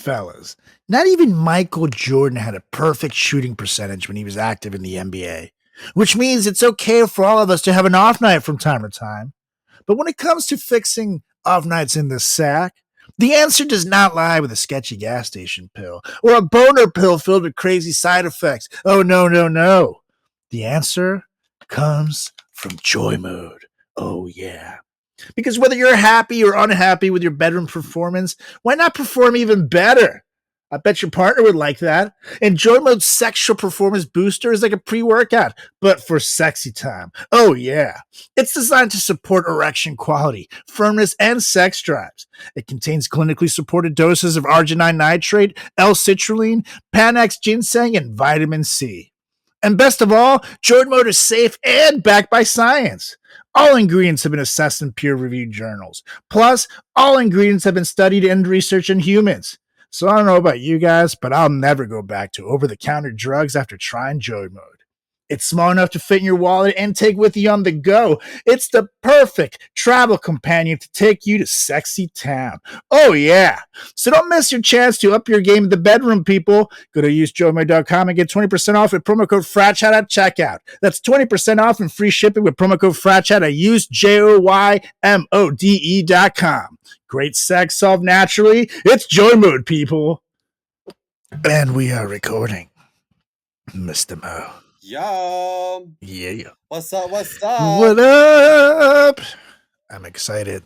fellas, not even Michael Jordan had a perfect shooting percentage when he was active in the NBA, which means it's okay for all of us to have an off night from time to time. But when it comes to fixing off nights in the sack, the answer does not lie with a sketchy gas station pill or a boner pill filled with crazy side effects. Oh, no, no, no. The answer comes from joy mode. Oh, yeah. Because whether you're happy or unhappy with your bedroom performance, why not perform even better? I bet your partner would like that. Enjoy Mode's sexual performance booster is like a pre-workout, but for sexy time. Oh yeah. It's designed to support erection quality, firmness, and sex drives. It contains clinically supported doses of arginine nitrate, L-citrulline, Panax ginseng, and vitamin C. And best of all, Joy Mode is safe and backed by science. All ingredients have been assessed in peer-reviewed journals. Plus, all ingredients have been studied and researched in humans. So I don't know about you guys, but I'll never go back to over-the-counter drugs after trying Joy Mode. It's small enough to fit in your wallet and take with you on the go. It's the perfect travel companion to take you to sexy town. Oh, yeah. So don't miss your chance to up your game in the bedroom, people. Go to usejoymode.com and get 20% off with promo code FRATCHAT at checkout. That's 20% off and free shipping with promo code FRATCHAT at usejoymode.com. Great sex solved naturally. It's Joy Mode, people. And we are recording, Mr. Mo. Yo. Yeah. What's up? What's up? What up? I'm excited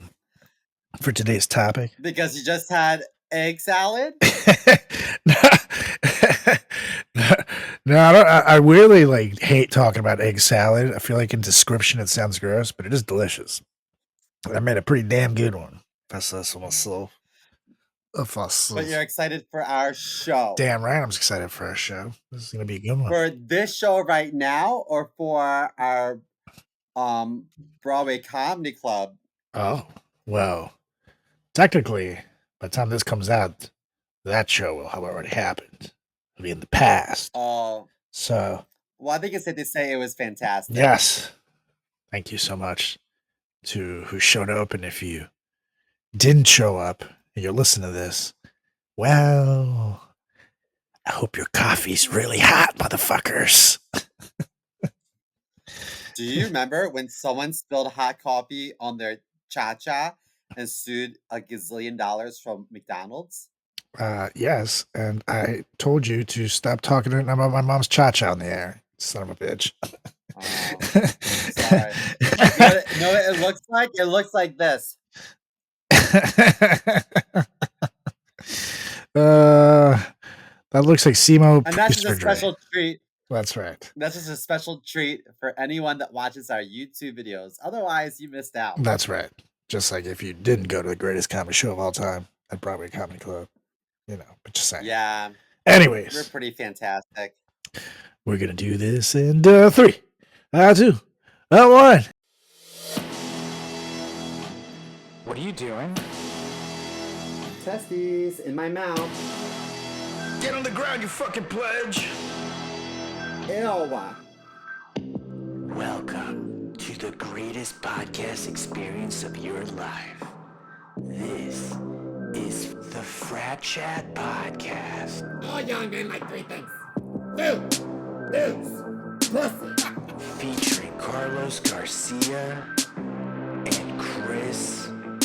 for today's topic. Because you just had egg salad? No, I really hate talking about egg salad. I feel like in description it sounds gross, but it is delicious. I made a pretty damn good one. That's for myself. But you're excited for our show. Damn right, I'm excited for our show. This is gonna be a good one. For this show right now, or for our Broadway Comedy Club? Oh, well, technically, by the time this comes out, that show will have already happened. It'll be in the past. Oh. So. Well, I think it's safe to say it was fantastic. Yes. Thank you so much to who showed up. And if you didn't show up and you're listening to this, well, I hope your coffee's really hot, motherfuckers. Do you remember when someone spilled hot coffee on their cha-cha and sued $1 gazillion from McDonald's? Yes, and I told you to stop talking about my mom's cha-cha on the air. Son of a bitch. Oh, sorry. No, it looks like this. That looks like Simo. And that's just a special treat. That's right. That's just a special treat for anyone that watches our YouTube videos. Otherwise, you missed out. That's right. Just like if you didn't go to the greatest comedy show of all time at Broadway Comedy Club. You know, but just saying. Yeah. Anyways. We're pretty fantastic. We're going to do this in 3, 2, 1. What are you doing? Testes in my mouth. Get on the ground, you fucking pledge. Ew. Welcome to the greatest podcast experience of your life. This is the Frat Chat Podcast. All young men like 3 things. Food, booze, pussy. Featuring Carlos Garcia and Chris Moore.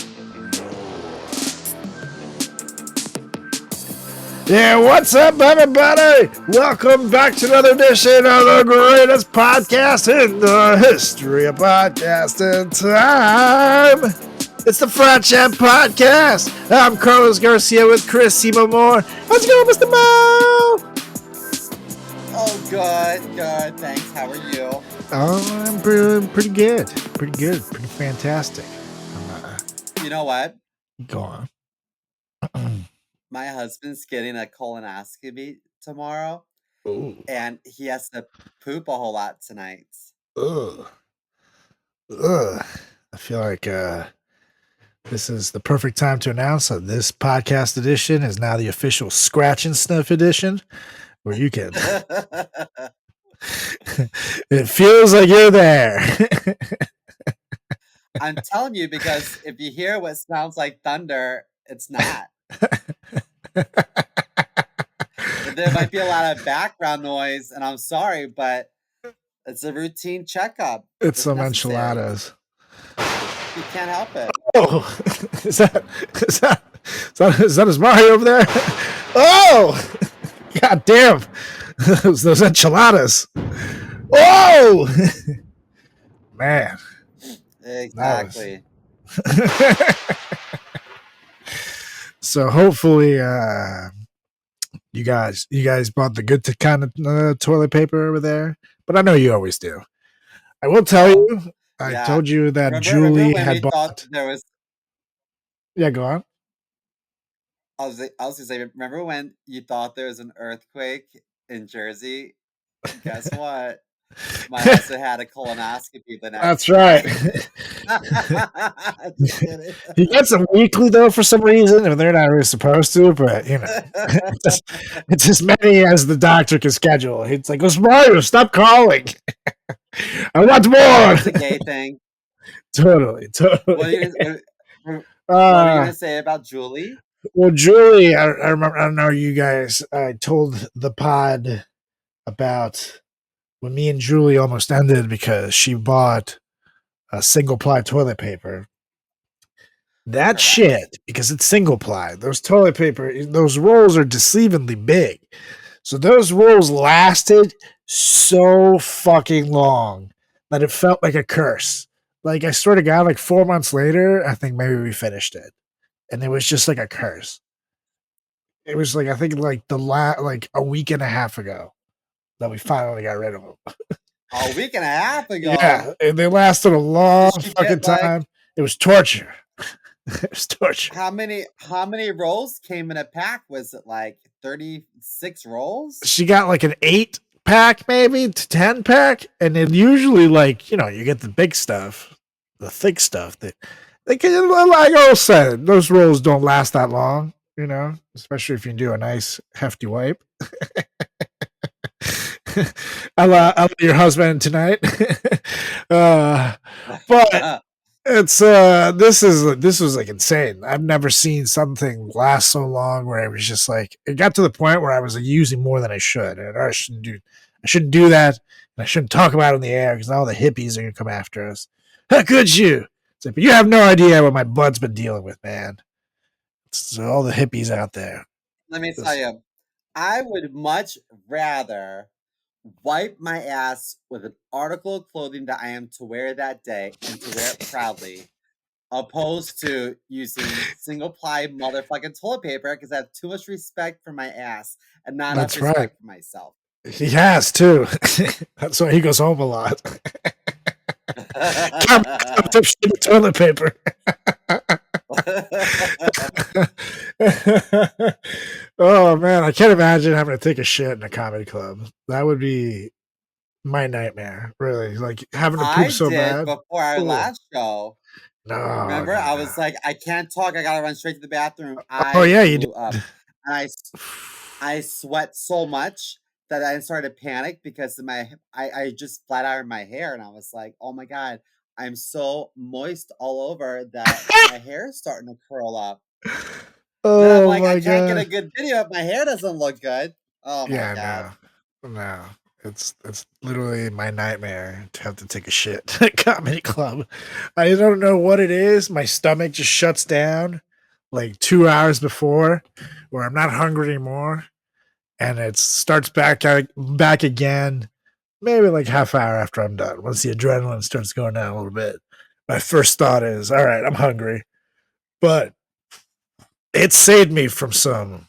Yeah, what's up, everybody? Welcome back to another edition of the greatest podcast in the history of podcasting time. It's the Frat Chat Podcast. I'm Carlos Garcia with Chris Moore. How's it going, Mr. Mo? Oh, good. Thanks. How are you? Oh, I'm pretty good. Pretty fantastic. You know what? Go on. My husband's getting a colonoscopy tomorrow. Ooh. And he has to poop a whole lot tonight. Ugh. I feel like this is the perfect time to announce that this podcast edition is now the official Scratch and Sniff edition, where you can. It feels like you're there. I'm telling you, because if you hear what sounds like thunder, it's not. be a lot of background noise, and I'm sorry, but it's a routine checkup. It's some necessary. enchiladas. You can't help it. Oh, is that his Mario over there? Oh, god damn, those enchiladas. Oh, man, Exactly. So hopefully, you guys bought the good kind of toilet paper over there, but I know you always do. I will tell you, I Yeah. told you that Remember Julie when had we thought bought. there was? Yeah, go on. I was gonna say, remember when you thought there was an earthquake in Jersey? Guess what? My husband had a colonoscopy the next That's right. day. Just kidding. He gets them weekly though for some reason, and they're not really supposed to. But it's as many as the doctor can schedule. It's like, "What's Mario? Stop calling. I want more." It's a gay thing. Totally. What are you gonna say about Julie? Well, Julie, I remember. I don't know you guys. I told the pod about when me and Julie almost ended because she bought a single ply toilet paper. That Correct. shit, because it's single ply. Those toilet paper, those rolls are deceivingly big. So those rolls lasted so fucking long that it felt like a curse. Like, I swear to God, like 4 months later, I think maybe we finished it. And it was just like a curse. It was like, I think like like a week and a half ago that we finally got rid of them. A week and a half ago. Yeah, and they lasted a long Did she fucking get, like- time. It was torture. It was torture. How many rolls came in a pack? Was it like 36 rolls? She got like an 8-pack, maybe to 10-pack, and then usually, like, you get the big stuff, the thick stuff that they can. Like I said, those rolls don't last that long, especially if you do a nice hefty wipe. I love your husband tonight, but it's this was like insane. I've never seen something last so long where it was just like it got to the point where I was like, using more than I should, and I shouldn't do that, and I shouldn't talk about it in the air because all the hippies are gonna come after us. How could you? It's like, but you have no idea what my butt's been dealing with, man. It's all the hippies out there. Let me tell you, I would much rather wipe my ass with an article of clothing that I am to wear that day and to wear it proudly, opposed to using single ply motherfucking toilet paper because I have too much respect for my ass and not enough respect for myself. He has too. That's why he goes home a lot. Toilet paper. Oh man, I can't imagine having to take a shit in a comedy club. That would be my nightmare. Really, like having to poop so bad. Before our last show. No, remember, I was like, I can't talk. I gotta run straight to the bathroom. You did. Up. And I sweat so much that I started to panic because I just flat ironed my hair, and I was like, oh my god, I'm so moist all over that my hair is starting to curl up. Oh, and I'm like, my I can't God. get a good video if my hair doesn't look good. Oh my god. No. It's literally my nightmare to have to take a shit at a comedy club. I don't know what it is. My stomach just shuts down like 2 hours before, where I'm not hungry anymore, and it starts back again maybe like half hour after I'm done. Once the adrenaline starts going down a little bit, my first thought is, all right, I'm hungry. But it saved me from some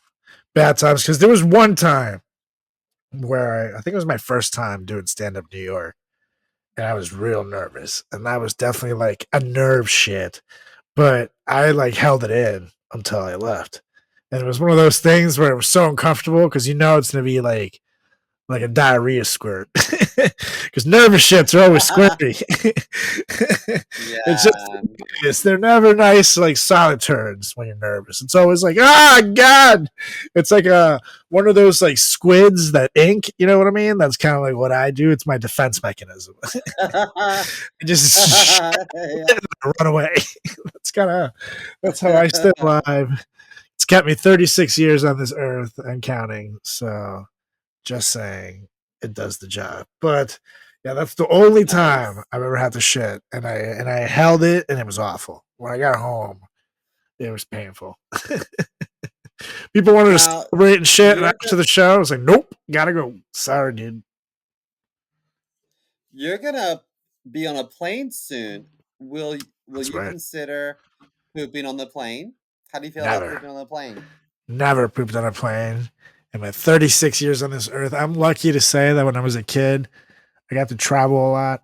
bad times, because there was one time where I think it was my first time doing stand-up New York, and I was real nervous, and that was definitely like a nerve shit, but I like held it in until I left. And it was one of those things where it was so uncomfortable because it's going to be like a diarrhea squirt, because nervous shits are always squirty. It's they're never nice, like solid turns when you're nervous. It's always like, God, it's like one of those like squids that ink, you know what I mean? That's kind of like what I do. It's my defense mechanism. I just run away. That's how I stay alive. It's kept me 36 years on this earth and counting. So Just saying, it does the job. But yeah, that's the only Nice. time I've ever had to shit, and I held it, and it was awful. When I got home, it was painful. People wanted to Now, celebrate and shit, and you're after the show, I was like, nope, gotta go. Sorry, dude. you're gonna be on a plane soon. Will That's you right. consider pooping on the plane? How do you feel about Never. pooping on the plane? Never pooped on a plane. In my 36 years on this earth, I'm lucky to say that when I was a kid, I got to travel a lot.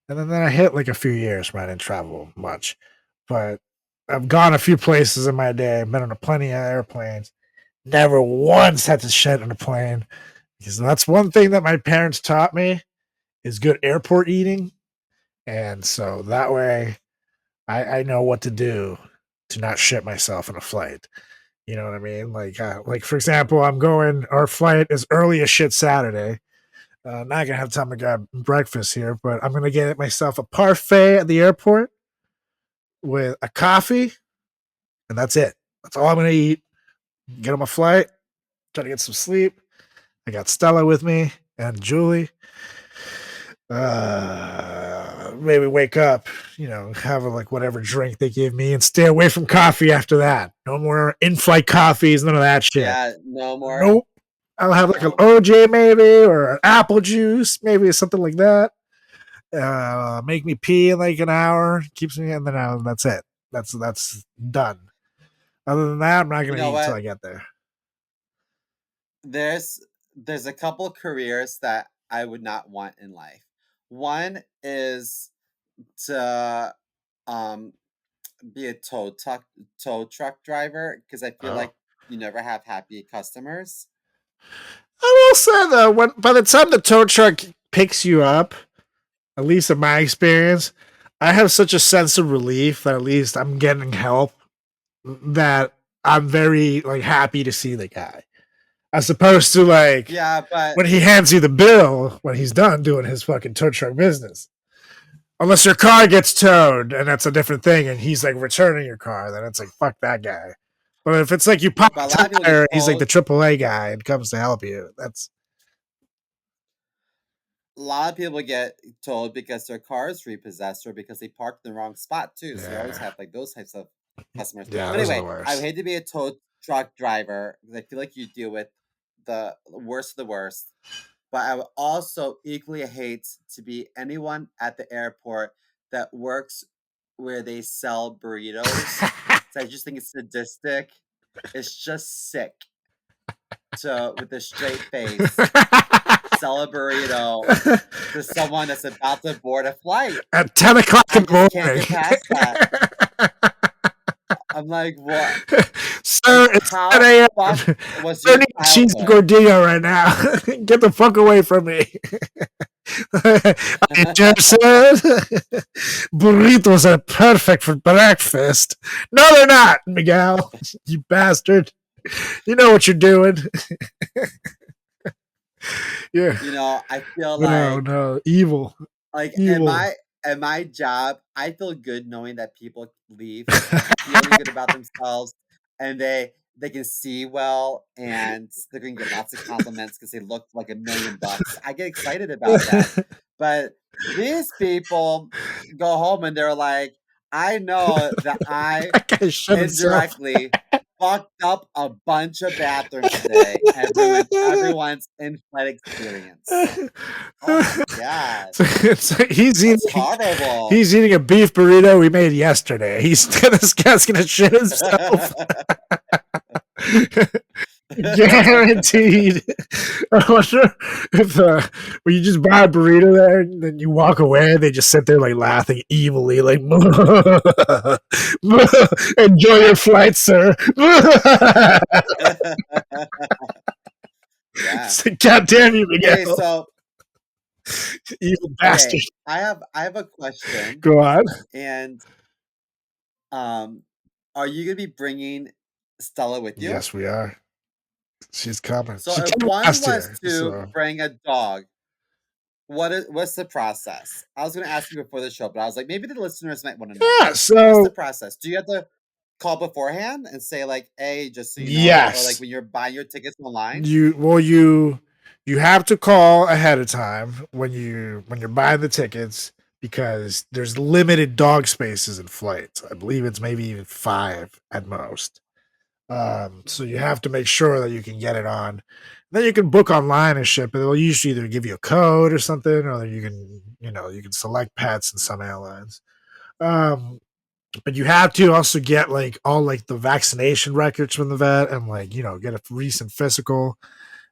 And then I hit like a few years where I didn't travel much. But I've gone a few places in my day. I've been on plenty of airplanes. Never once had to shit on a plane. Because that's one thing that my parents taught me is good airport eating. And so that way I know what to do to not shit myself on a flight. You know what I mean? Like for example, our flight is early as shit Saturday. Not gonna have time to grab breakfast here, but I'm gonna get myself a parfait at the airport with a coffee, and that's it. That's all I'm gonna eat. Get on my flight, try to get some sleep. I got Stella with me and Julie. Maybe wake up, have like whatever drink they give me, and stay away from coffee after that. No more in-flight coffees, none of that shit. Yeah, no more. Nope. I'll have like an No. OJ maybe, or an apple juice, maybe something like that. Make me pee in like an hour, keeps me in, then that's it. That's done. Other than that, I'm not You gonna know eat until what? I get there. There's a couple careers that I would not want in life. One is to be a tow truck driver because I feel Oh. like you never have happy customers. I will say though, by the time the tow truck picks you up, at least in my experience, I have such a sense of relief that at least I'm getting help that I'm very like happy to see the guy. As opposed to like Yeah, but when he hands you the bill when he's done doing his fucking tow truck business. Unless your car gets towed and that's a different thing and he's like returning your car, then it's like fuck that guy. But if it's like you pop but a a lot of people get tire, he's like the told. AAA guy and comes to help you. That's A lot of people get told because their car is repossessed or because they parked in the wrong spot too. So you always yeah, have like those types of customers. yeah, But those are the anyway, I would worst. hate to be a tow truck driver because I feel like you deal with the worst of the worst. But I would also equally hate to be anyone at the airport that works where they sell burritos. So I just think it's sadistic. It's just sick to, with a straight face, sell a burrito to someone that's about to board a flight. At 10 o'clock I in the just can't morning. get past that. I'm like, what? Sir, Like, it's 10 how a.m. fucked was I your need a cheese childhood? gordillo right now. Get the fuck away from me. I just said burritos are perfect for breakfast. No, they're not, Miguel. You bastard. You know what you're doing. Yeah. You know, I feel No. Evil. like Evil. at my job, I feel good knowing that people leave feeling good about themselves and they can see well and they're gonna get lots of compliments because they look like $1,000,000. I get excited about that. But these people go home and they're like, I know that I That guy shut himself. indirectly fucked up a bunch of bathrooms today and ruined everyone's in-flight experience. Oh my god. He's That's eating horrible. he's eating a beef burrito we made yesterday. This guy's gonna shit himself. Guaranteed. I wonder if when you just buy a burrito there and then you walk away, they just sit there like laughing evilly, like enjoy your flight, sir. Yeah. It's like, God damn you, Hey, Miguel. so Evil okay, bastard. I have a question, Go on. and um, are you gonna be bringing Stella with you? Yes, we are. She's coming. So She if came one last was year. to So bring a dog, what's the process? I was gonna ask you before the show, but I was like, maybe the listeners might want to know. yeah, What's the so process? Do you have to call beforehand and say like, "Hey, just so you know," or like yes. when you're buying your tickets online? You You have to call ahead of time when you're buying the tickets because there's limited dog spaces in flights. I believe it's maybe even 5 at most. So you have to make sure that you can get it on. Then you can book online and shit, but they'll usually either give you a code or something, or you can, you can select pets in some airlines. Um, but you have to also get like all like the vaccination records from the vet and like, get a recent physical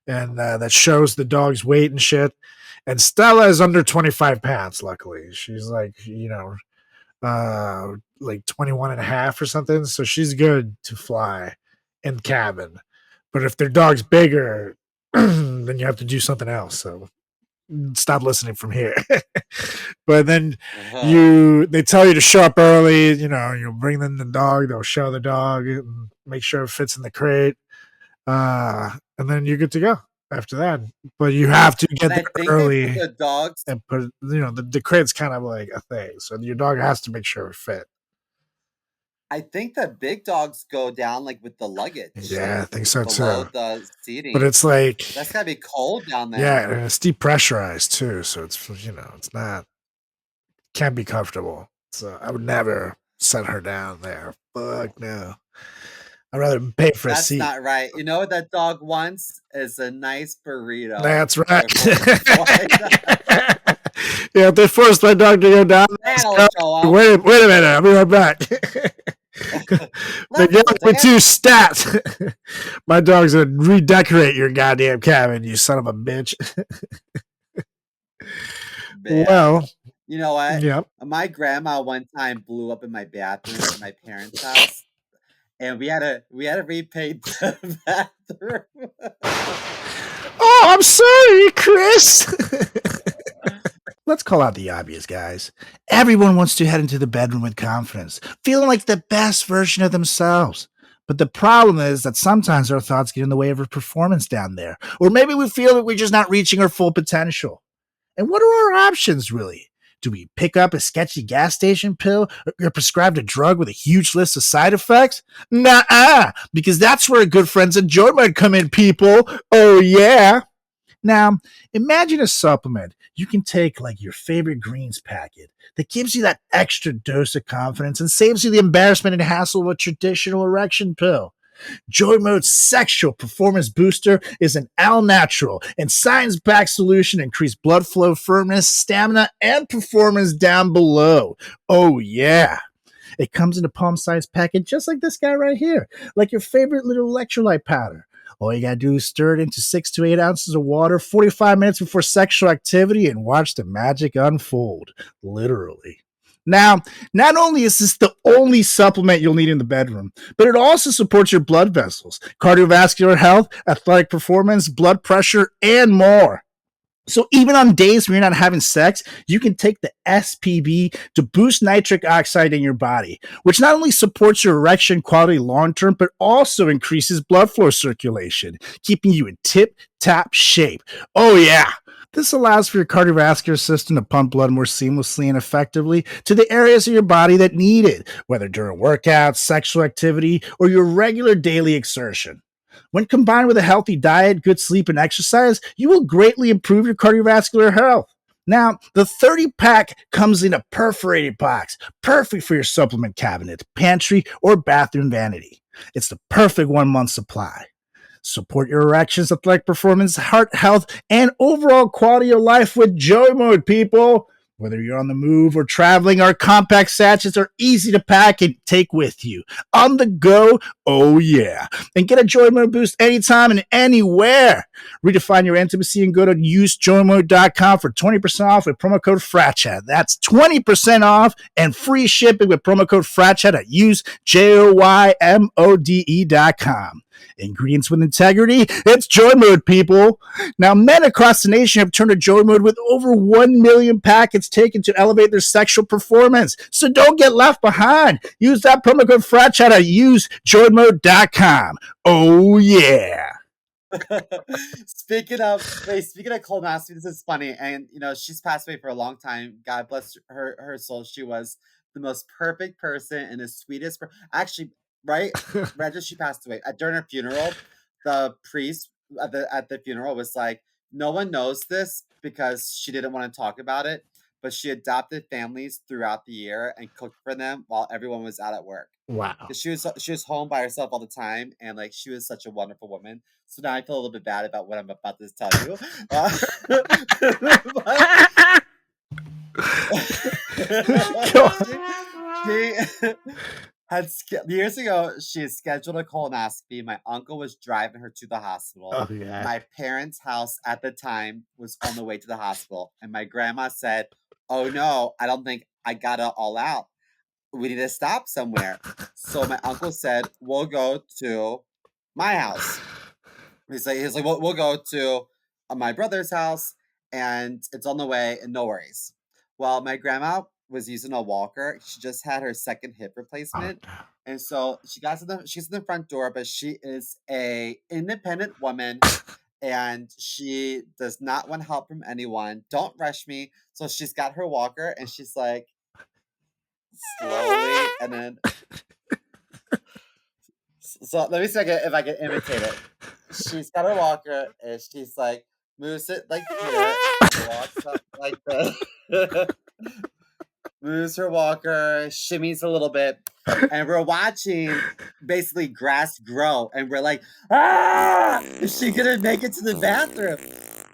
and that shows the dog's weight and shit. And Stella is under 25 pounds, luckily. She's like, like 21 and a half or something. So she's good to fly in cabin. But if their dog's bigger, then you have to do something else. So stop listening from here. But then they tell you to show up early, you'll bring them the dog, they'll show the dog and make sure it fits in the crate. And then you're good to go after that. But you have to get there early. The dogs and put, the crate's kind of like a thing. So your dog has to make sure it fit. I think the big dogs go down like with the luggage. Yeah, I think so below too. The seating. But it's like that's gotta be cold down there. Yeah, and it's depressurized too, so it's it's not can't be comfortable. So I would never send her down there. Fuck no. I'd rather pay for a seat. That's not right. You know what that dog wants is a nice burrito. That's right. Yeah, if they forced my dog to go down, wait a minute, I'll be right back. They get me 2 stats. My dog's gonna redecorate your goddamn cabin, you son of a bitch. Well, you know what? Yep. My grandma one time blew up in my bathroom at my parents' house, and we had to repaint the bathroom. Oh, I'm sorry, Chris. Let's call out the obvious, guys. Everyone wants to head into the bedroom with confidence, feeling like the best version of themselves. But the problem is that sometimes our thoughts get in the way of our performance down there. Or maybe we feel that we're just not reaching our full potential. And what are our options, really? Do we pick up a sketchy gas station pill or prescribed a drug with a huge list of side effects? Nuh-uh, because that's where good friends at Joy might come in, people. Oh, yeah. Now, imagine a supplement you can take like your favorite greens packet that gives you that extra dose of confidence and saves you the embarrassment and hassle of a traditional erection pill. Joy Mode's sexual performance booster is an all-natural and science-backed solution to increase blood flow, firmness, stamina, and performance down below. Oh, yeah. It comes in a palm-sized packet just like this guy right here, like your favorite little electrolyte powder. All you gotta do is stir it into 6 to 8 ounces of water 45 minutes before sexual activity and watch the magic unfold. Literally. Now, not only is this the only supplement you'll need in the bedroom, but it also supports your blood vessels, cardiovascular health, athletic performance, blood pressure, and more. So even on days when you're not having sex, you can take the SPB to boost nitric oxide in your body, which not only supports your erection quality long-term, but also increases blood flow circulation, keeping you in tip-top shape. Oh yeah. This allows for your cardiovascular system to pump blood more seamlessly and effectively to the areas of your body that need it, whether during workouts, sexual activity, or your regular daily exertion. When combined with a healthy diet, good sleep, and exercise, you will greatly improve your cardiovascular health. Now, the 30-pack comes in a perforated box, perfect for your supplement cabinet, pantry, or bathroom vanity. It's the perfect 1-month supply. Support your erections, athletic performance, heart health, and overall quality of life with Joy Mode, people. Whether you're on the move or traveling, our compact sachets are easy to pack and take with you. On the go, oh yeah. And get a Joy Mode boost anytime and anywhere. Redefine your intimacy and go to usejoymode.com for 20% off with promo code FRATCHAT. That's 20% off and free shipping with promo code FRATCHAT at usejoymode.com. Ingredients with integrity, it's Joy Mode, people. Now, men across the nation have turned to Joy Mode with over 1 million packets taken to elevate their sexual performance. So don't get left behind. Use that promo code FRATCHAT at usejoymode.com. Oh, yeah. Speaking of colonoscopy, this is funny. And, she's passed away for a long time. God bless her soul. She was the most perfect person and the sweetest. Actually, right as she passed away, during her funeral, the priest at the funeral was like, No one knows this because she didn't want to talk about it, but she adopted families throughout the year and cooked for them while everyone was out at work. Wow. Because she was home by herself all the time, and like she was such a wonderful woman. So now I feel a little bit bad about what I'm about to tell you. She had years ago. She had scheduled a colonoscopy. My uncle was driving her to the hospital. Oh, yeah. My parents' house at the time was on the way to the hospital, and my grandma said, "Oh no, I don't think I got it all out. We need to stop somewhere." So my uncle said, "We'll go to my house." He's like, we'll go to my brother's house, and it's on the way, and no worries. Well, my grandma was using a walker. She just had her second hip replacement, and so she's in the front door, but she is a independent woman, and she does not want help from anyone. Don't rush me. So she's got her walker, and she's like slowly, and then. So let me see if I can imitate it. She's got her walker, and she's like moves it like here, and walks up like this. Moves her walker, shimmies a little bit, and we're watching basically grass grow, and we're like, ah! Is she gonna make it to the bathroom?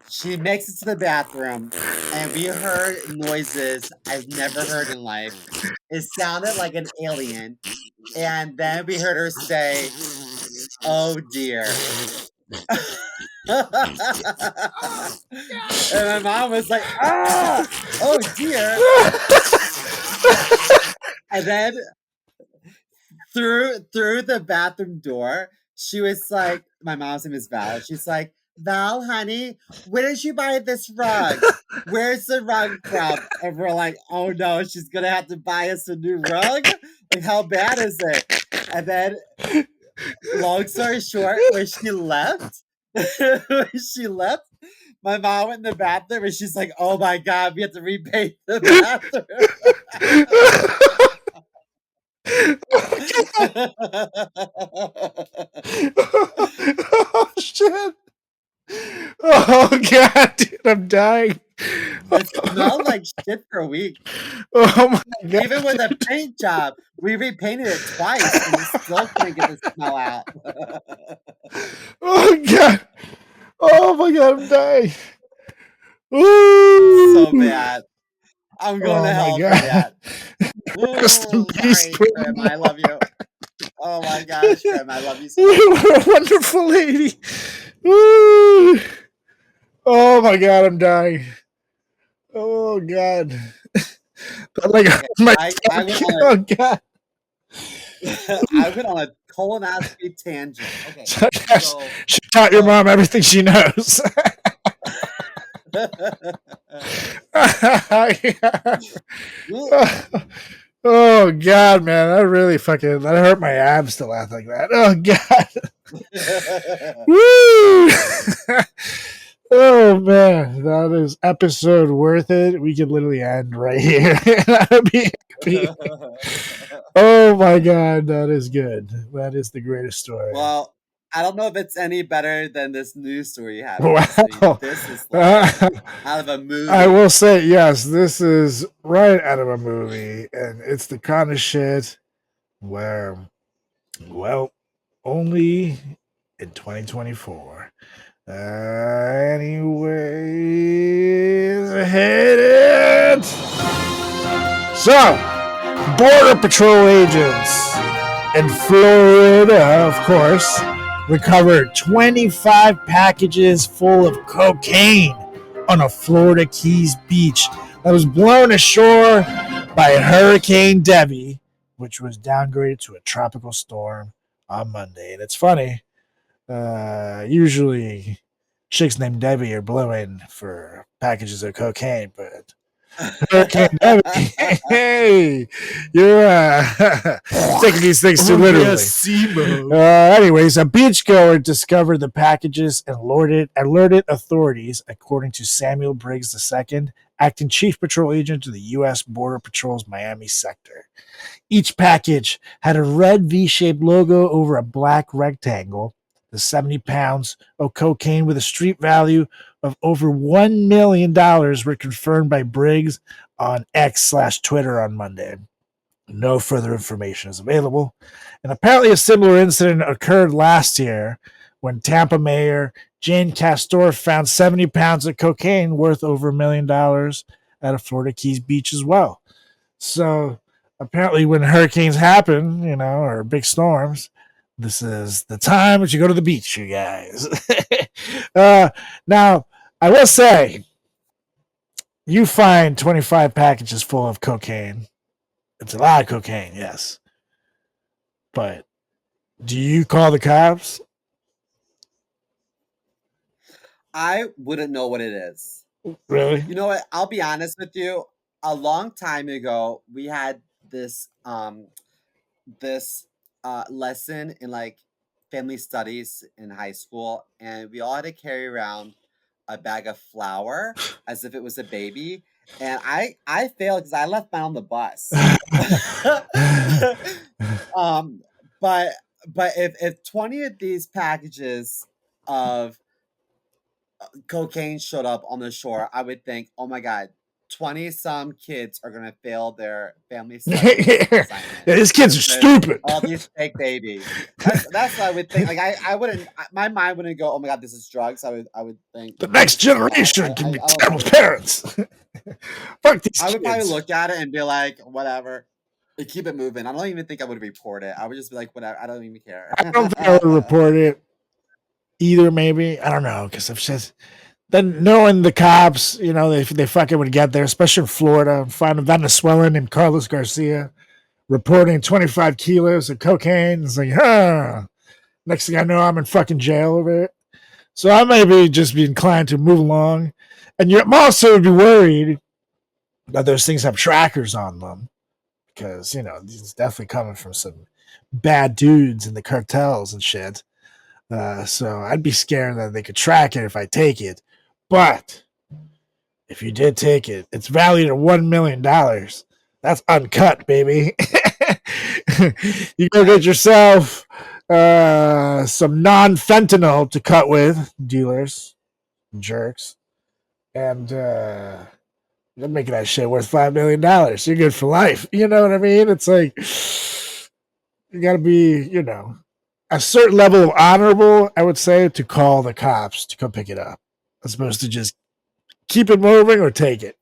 She makes it to the bathroom, and we heard noises I've never heard in life. It sounded like an alien, and then we heard her say, "Oh dear." And my mom was like, "Ah, oh dear." And then through the bathroom door, she was like, my mom's name is Val. She's like, "Val, honey, where did you buy this rug? Where's the rug from?" And we're like, "Oh no, she's gonna have to buy us a new rug? Like, how bad is it?" And then, long story short, when she left, my mom went in the bathroom, and she's like, "Oh my god, we have to repaint the bathroom." Oh, shit. Oh, God, dude, I'm dying. It smelled like shit for a week. Oh, my God. Even with a paint job, we repainted it twice, and we still couldn't get the smell out. Oh, God. Oh, my God, I'm dying. Ooh. So bad. I'm going to hell for that. Rest in Ooh, peace, sorry, Grandma. I love you. Oh my gosh, Grandma, I love you so much. What a wonderful lady. Ooh. Oh, my God, I'm dying. Oh, God. Like, Okay, my I went on oh, God. I went on a colonoscopy tangent. Okay, so She taught your mom everything she knows. Oh, God, man, that really fucking that hurt my abs to laugh like that. Oh, God. Woo! Oh, man, that is episode worth it. We could literally end right here. I'd be happy. Oh, my God, that is good. That is the greatest story. Well, I don't know if it's any better than this news story you have. Wow. This is like out of a movie. I will say, yes, this is right out of a movie, and it's the kind of shit where, well, only in 2024. Anyways, hit it! So, Border Patrol agents in Florida, of course, recovered 25 packages full of cocaine on a Florida Keys beach that was blown ashore by Hurricane Debby, which was downgraded to a tropical storm on Monday. And it's funny, usually chicks named Debbie are blowing for packages of cocaine, but Hurricane Debby, hey, you're taking these things too literally. Anyways, a beachgoer discovered the packages and alerted authorities, according to Samuel Briggs II, acting chief patrol agent of the U.S. Border Patrol's Miami sector. Each package had a red V-shaped logo over a black rectangle. The 70 pounds of cocaine with a street value of over $1 million were confirmed by Briggs on X/Twitter on Monday. No further information is available. And apparently, a similar incident occurred last year when Tampa Mayor Jane Castor found 70 pounds of cocaine worth over $1 million at a Florida Keys beach as well. So apparently, when hurricanes happen, or big storms, this is the time that you go to the beach, you guys. Now, I will say, you find 25 packages full of cocaine. It's a lot of cocaine, yes. But do you call the cops? I wouldn't know what it is. Really? You know what? I'll be honest with you. A long time ago, we had this lesson in like family studies in high school, and we all had to carry around a bag of flour as if it was a baby. And I failed because I left mine on the bus. um, but if 20 of these packages of cocaine showed up on the shore, I would think, oh my god, 20 some kids are gonna fail their family studies assignment. Yeah, these kids are stupid. All these fake babies. That's what I would think. Like I wouldn't. My mind wouldn't go, oh my god, this is drugs. I would think the next generation can be terrible parents. Fuck these I would kids. probably look at it and be like, whatever. And keep it moving. I don't even think I would report it. I would just be like, whatever. I don't even care. I don't think I would report it either. Maybe, I don't know, because I've just then knowing the cops, they fucking would get there, especially in Florida, find a Venezuelan named Carlos Garcia reporting 25 kilos of cocaine. It's like, next thing I know, I'm in fucking jail over it. So I may be just be inclined to move along. And I'm also would be worried that those things have trackers on them because, it's definitely coming from some bad dudes in the cartels and shit. So I'd be scared that they could track it if I take it. But if you did take it, it's valued at $1 million. That's uncut, baby. You go get yourself some non-fentanyl to cut with, dealers, jerks, and they're making that shit worth $5 million. You're good for life. You know what I mean? It's like you got to be, a certain level of honorable, I would say, to call the cops to come pick it up, as opposed to just keep it moving or take it.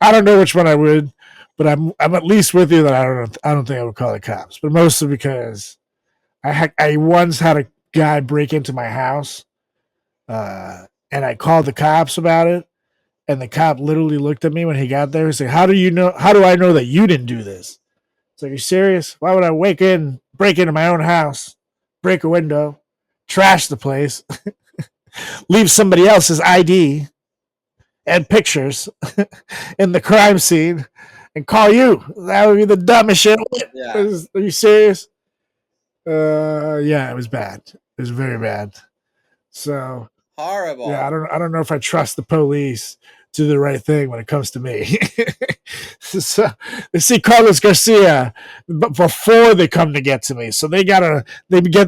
I don't know which one I would, but I'm at least with you that I don't think I would call the cops, but mostly because I once had a guy break into my house, and I called the cops about it, and the cop literally looked at me when he got there and said, How do I know that you didn't do this? It's like, are you serious? Why would I break into my own house, break a window, trash the place, leave somebody else's ID and pictures in the crime scene and call you? That would be the dumbest shit. Yeah. Are you serious? Yeah, it was bad. It was very bad. So horrible. Yeah, I don't know if I trust the police to do the right thing when it comes to me. So they see Carlos Garcia before they come to get to me. So they get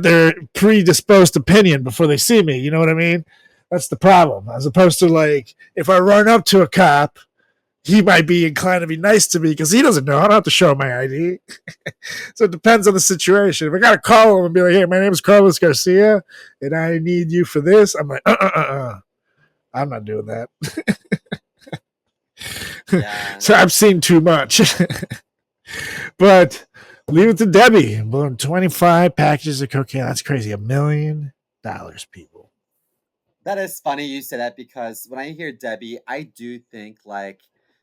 their predisposed opinion before they see me. You know what I mean? That's the problem. As opposed to like, if I run up to a cop, he might be inclined to be nice to me because he doesn't know. I don't have to show my ID. So it depends on the situation. If I got to call him and be like, hey, my name is Carlos Garcia and I need you for this, I'm like, I'm not doing that. Yeah. So I've seen too much. But leave it to Debby. Blowing 25 packages of cocaine. That's crazy. $1 million, people. That is funny you say that because when I hear Debby, I do think like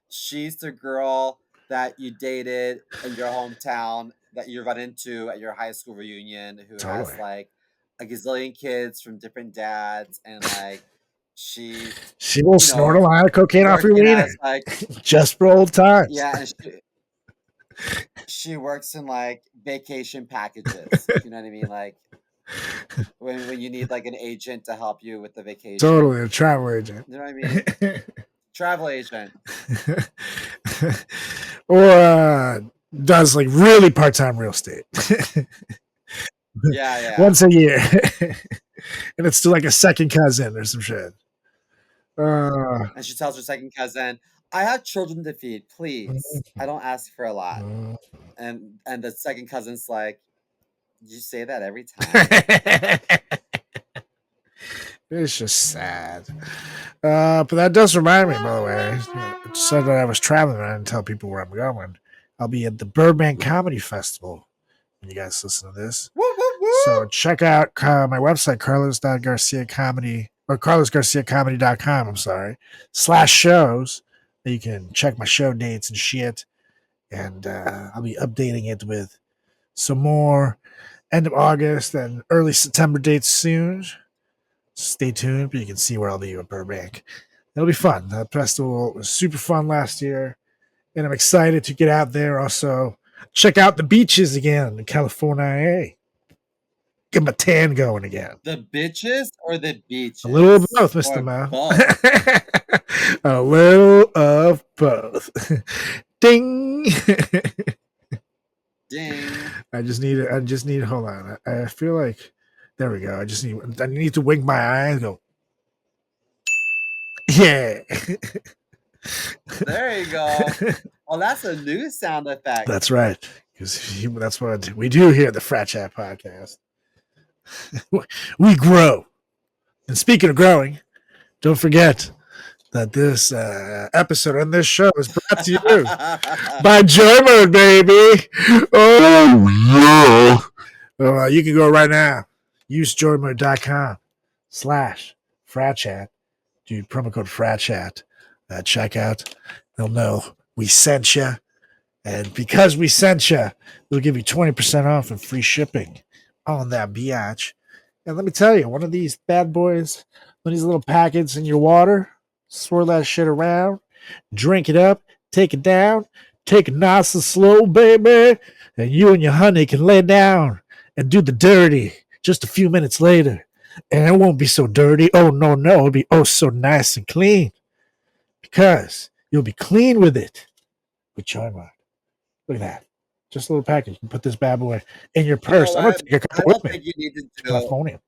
she's the girl that you dated in your hometown that you run into at your high school reunion who has like a gazillion kids from different dads, and like she will snort a lot of cocaine off your wiener, like, just for old times. Yeah, and she works in like vacation packages. You know what I mean? Like when you need like an agent to help you with the vacation. Totally, a travel agent. You know what I mean? Travel agent. Or does like really part-time real estate. Yeah. Once a year. And it's still like a second cousin or some shit. And she tells her second cousin, I have children to feed, please. I don't ask for a lot. And the second cousin's like, you say that every time? It's just sad. But that does remind me, by the way, it said that I was traveling and I didn't tell people where I'm going. I'll be at the Burbank Comedy Festival when you guys listen to this. Woo, woo, woo. So check out my website, carlos.garciacomedy or carlosgarciacomedy.com, I'm sorry, /shows. You can check my show dates and shit. And I'll be updating it with some more end of August and early September dates soon. Stay tuned, but you can see where I'll be at Burbank. It'll be fun. The festival was super fun last year, and I'm excited to get out there. Also, check out the beaches again in California. Get my tan going again. The bitches or the beaches? A little of both, Mr. Mo. A little of both. Ding. Ding. I just need. Hold on. I feel like. There we go. I need to wink my eye and go. Yeah. There you go. Oh, that's a new sound effect. That's right. Because that's what we do here at the Frat Chat Podcast. We grow. And speaking of growing, don't forget that this episode on this show is brought to you by Joy Mode, baby. Oh, yeah. You can go right now. Use joymode.com/fratchat. Do promo code fratchat at checkout. They'll know we sent you. And because we sent you, they'll give you 20% off and free shipping on that biatch. And let me tell you, one of these bad boys, one of these little packets in your water, swirl that shit around, drink it up, take it down, take it nice and slow, baby, and you and your honey can lay down and do the dirty just a few minutes later. And it won't be so dirty. Oh, no. It'll be so nice and clean. Because you'll be clean with it. With Joy Mode. Look at that. Just a little package. You can put this bad boy in your purse. You know I'm going to take a couple with me. Think you need to do, California.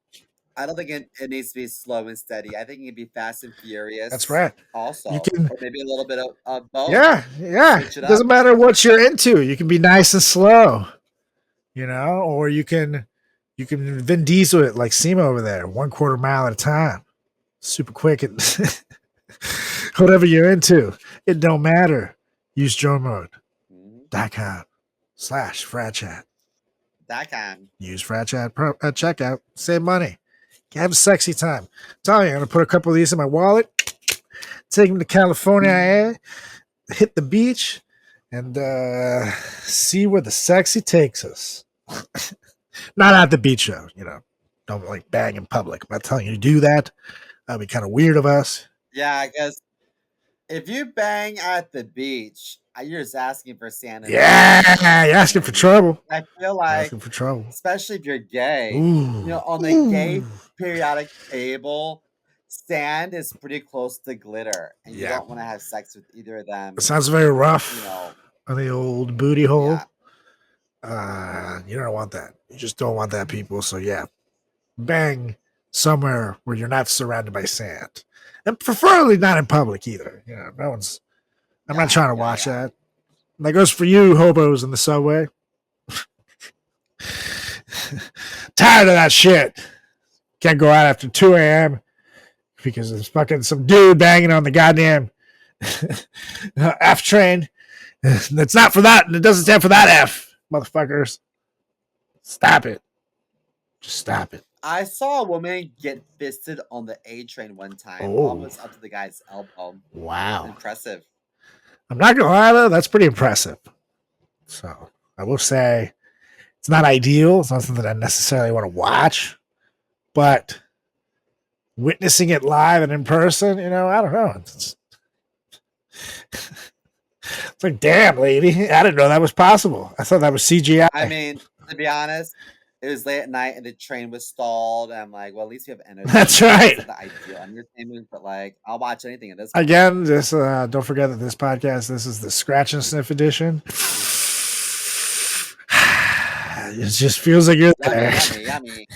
I don't think it needs to be slow and steady. I think it can be fast and furious. That's right. Also, you can, or maybe a little bit of both. Yeah. It doesn't matter what you're into. You can be nice and slow, or you can Vin Diesel it like Sema over there, 1/4 mile at a time, super quick and whatever you're into. It don't matter. Use joymode.com/fratchat. Use fratchat at checkout. Save money. Have a sexy time. I'm telling you, I'm going to put a couple of these in my wallet, take them to California, hit the beach, and see where the sexy takes us. Not at the beach, though. Don't like bang in public. I'm not telling you to do that. That'd be kind of weird of us. Yeah, I guess if you bang at the beach, you're just asking for sanity. Yeah, you're asking for trouble. I feel like asking for trouble, especially if you're gay. Ooh. On the gay periodic table, sand is pretty close to glitter, and you don't want to have sex with either of them. It sounds very rough. On the old booty hole. Yeah. You don't want that. You just don't want that, people. So bang somewhere where you're not surrounded by sand, and preferably not in public either. No one's. I'm not trying to watch that. That goes for you, hobos in the subway. Tired of that shit. Can't go out after 2 a.m. because there's fucking some dude banging on the goddamn F train. It's not for that. It doesn't stand for that F, motherfuckers. Stop it. Just stop it. I saw a woman get fisted on the A train one time, almost up to the guy's elbow. Wow. Impressive. I'm not going to lie, though. That's pretty impressive. So I will say it's not ideal. It's not something that I necessarily want to watch. But witnessing it live and in person, I don't know. It's like, damn, lady. I didn't know that was possible. I thought that was CGI. I mean, to be honest, it was late at night and the train was stalled. And I'm like, well, at least we have energy. That's right. It's not the ideal entertainment, but I'll watch anything at this point. Again, this don't forget that this is the Scratch and Sniff edition. It just feels like you're there. Yummy, yummy.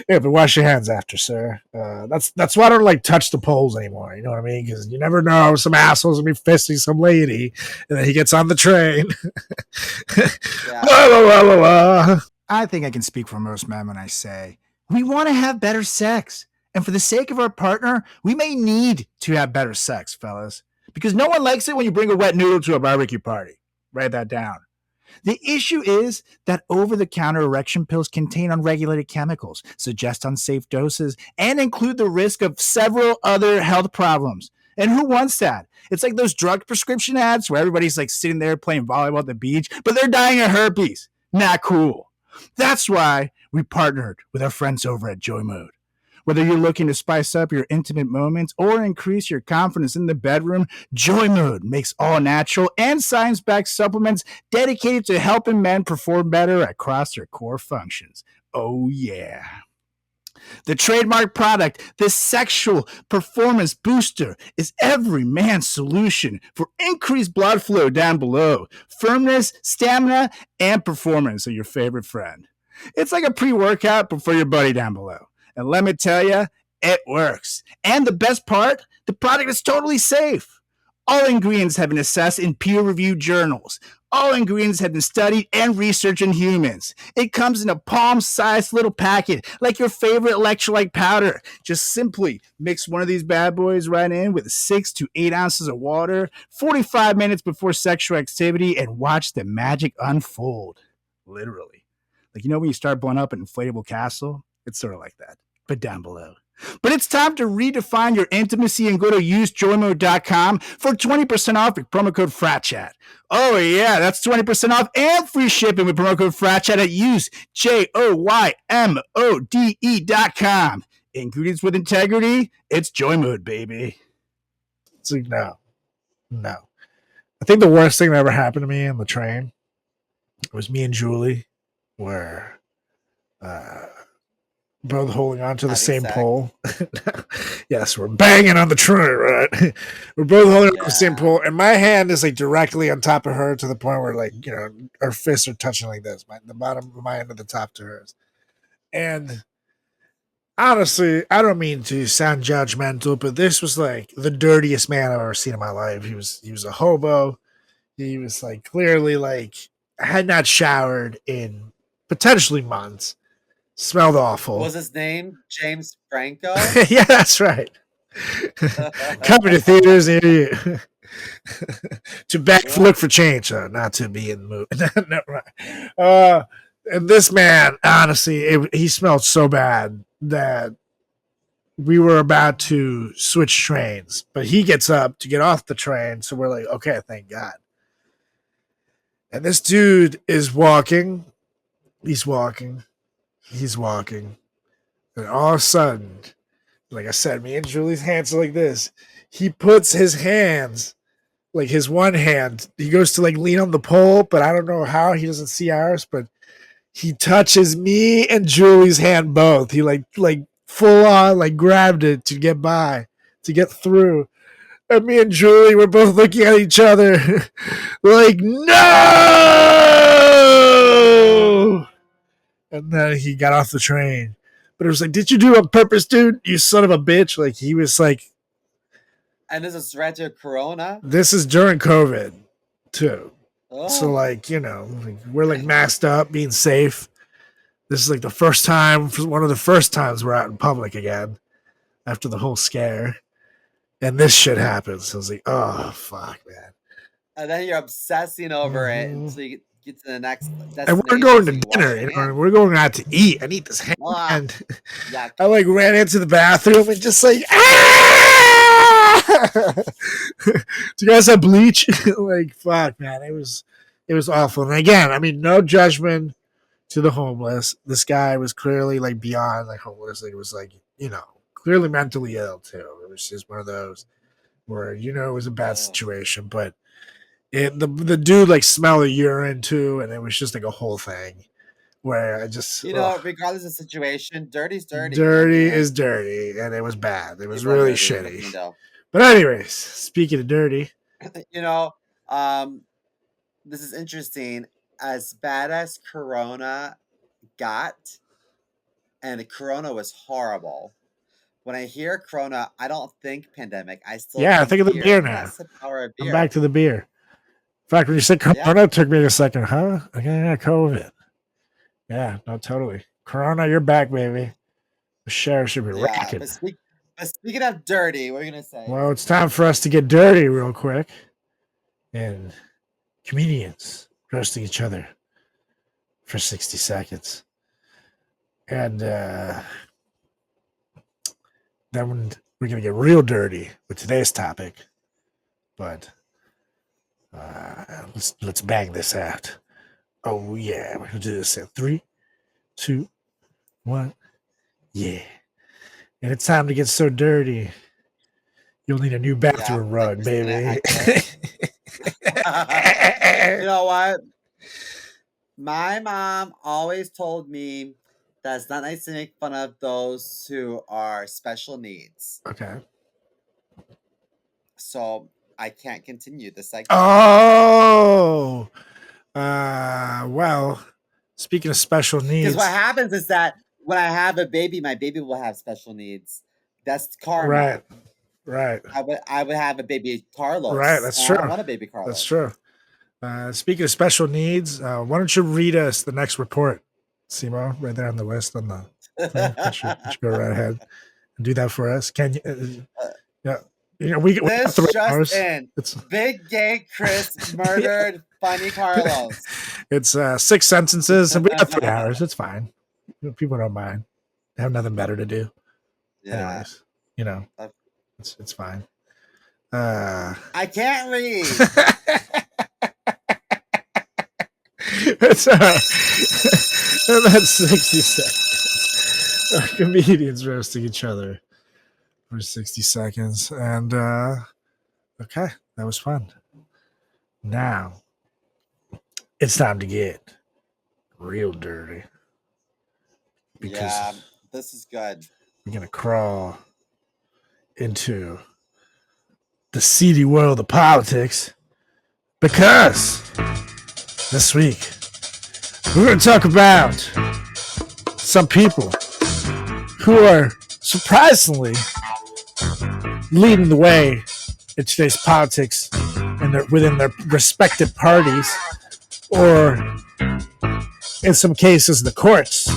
Yeah, but wash your hands after, sir. That's why I don't like touch the poles anymore. You know what I mean? Because you never know, some asshole's gonna be fisting some lady, and then he gets on the train. Yeah. La, la, la, la, la. I think I can speak for most men when I say we want to have better sex, and for the sake of our partner, we may need to have better sex, fellas, because no one likes it when you bring a wet noodle to a barbecue party. Write that down. The issue is that over-the-counter erection pills contain unregulated chemicals, suggest unsafe doses, and include the risk of several other health problems. And who wants that? It's like those drug prescription ads where everybody's like sitting there playing volleyball at the beach, but they're dying of herpes. Not cool. That's why we partnered with our friends over at Joy Mode. Whether you're looking to spice up your intimate moments or increase your confidence in the bedroom, Joy Mode makes all natural and science-backed supplements dedicated to helping men perform better across their core functions. Oh, yeah. The trademark product, the sexual performance booster, is every man's solution for increased blood flow down below, firmness, stamina, and performance of your favorite friend. It's like a pre-workout, but for your buddy down below. And let me tell you, it works. And the best part, the product is totally safe. All ingredients have been assessed in peer-reviewed journals. All ingredients have been studied and researched in humans. It comes in a palm-sized little packet, like your favorite electrolyte powder. Just simply mix one of these bad boys right in with 6 to 8 ounces of water, 45 minutes before sexual activity, and watch the magic unfold. Literally. Like, you know when you start blowing up an inflatable castle? It's sort of like that, but down below. But it's time to redefine your intimacy and go to usejoymode.com for 20% off with promo code FRATCHAT. Oh, yeah, that's 20% off and free shipping with promo code FRATCHAT at usejoymode.com. Ingredients with integrity, it's Joy Mode, baby. It's like, no. I think the worst thing that ever happened to me on the train was me and Julie were both holding on to the Having same sex. pole. Yes, we're banging on the train, right? We're both holding on to the same pole, and my hand is like directly on top of her to the point where, like, you know, our fists are touching like this, the bottom of my hand to the top to hers. And honestly, I don't mean to sound judgmental, but this was like the dirtiest man I've ever seen in my life. He was a hobo. He was like clearly like had not showered in potentially months. Smelled awful. Was his name James Franco? Yeah, that's right. Coming to theaters near you. To back look for change, not to be in the movie. No, right. And this man, honestly, he smelled so bad that we were about to switch trains, but he gets up to get off the train, so we're like, okay, thank God. And this dude is walking. He's walking. And all of a sudden, like I said, me and Julie's hands are like this. He puts his hands, like his one hand, he goes to like lean on the pole, but I don't know how. He doesn't see ours, but he touches me and Julie's hand both. He like full on like grabbed it to get by, to get through. And me and Julie were both looking at each other like, no! And then he got off the train. But it was like, did you do it on purpose, dude? You son of a bitch. Like, he was like. And this is right to Corona? This is during COVID, too. Oh. So, like, you know, we're like masked up, being safe. This is like the first time, one of the first times we're out in public again after the whole scare. And this shit happens. I was like, oh, fuck, man. And then you're obsessing over it until you get to the next destination. And we're going to dinner, you know, we're going out to eat. I need this hand. I like ran into the bathroom and just like, ah! Do you guys have bleach? Like, fuck, man. It was awful. And again, I mean, no judgment to the homeless. This guy was clearly like beyond like homeless. Like, it was like, you know, clearly mentally ill too. It was just one of those where, you know, it was a bad situation, but the dude like smelled the urine too, and it was just like a whole thing where I just, you know, regardless of the situation, dirty's dirty. Dirty is dirty, and it was bad. It was really shitty. But anyways, speaking of dirty, you know, this is interesting. as bad as Corona got, and the Corona was horrible. When I hear Corona, I don't think pandemic. I still Yeah, I think think of the beer, beer and now. that's the power of I'm back beer. to the beer. In fact, when you said Yeah. Corona, it took me a second, huh? Okay, yeah, COVID. Yeah, no, totally. Corona, you're back, baby. The sheriff should be Yeah. racking. But speaking of dirty, what are you gonna say? Well, it's time for us to get dirty real quick. And comedians roasting each other for 60 seconds. And then we're going to get real dirty with today's topic. But let's bang this out. Oh, yeah. We're going to do this in 3, 2, 1. Yeah. And it's time to get so dirty. You'll need a new Yeah, bathroom like rug, Christina baby. You know what? My mom always told me that it's not nice to make fun of those who are special needs. Okay. So I can't continue the segment. Oh. Well, speaking of special needs. Because what happens is that when I have a baby, my baby will have special needs. That's karma. Right. I would have a baby Carlos. Right, that's and true. I don't want a baby Carlos. That's true. Speaking of special needs, why don't you read us the next report, Simo, right there on the list on the thing. Why don't you go right ahead and do that for us? Can you? Yeah, we got This 3 just hours. in. It's Big gay Chris murdered funny Carlos. It's 6 sentences, and we got 3 hours. It's fine. People don't mind. They have nothing better to do. Yeah. Anyways, it's fine. I can't read. That's 60 seconds. Comedians roasting each other for 60 seconds. And okay, that was fun. Now it's time to get real dirty. Yeah, this is good. We're gonna crawl into the seedy world of politics because this week we're going to talk about some people who are surprisingly leading the way in today's politics and within their respective parties, or in some cases, the courts.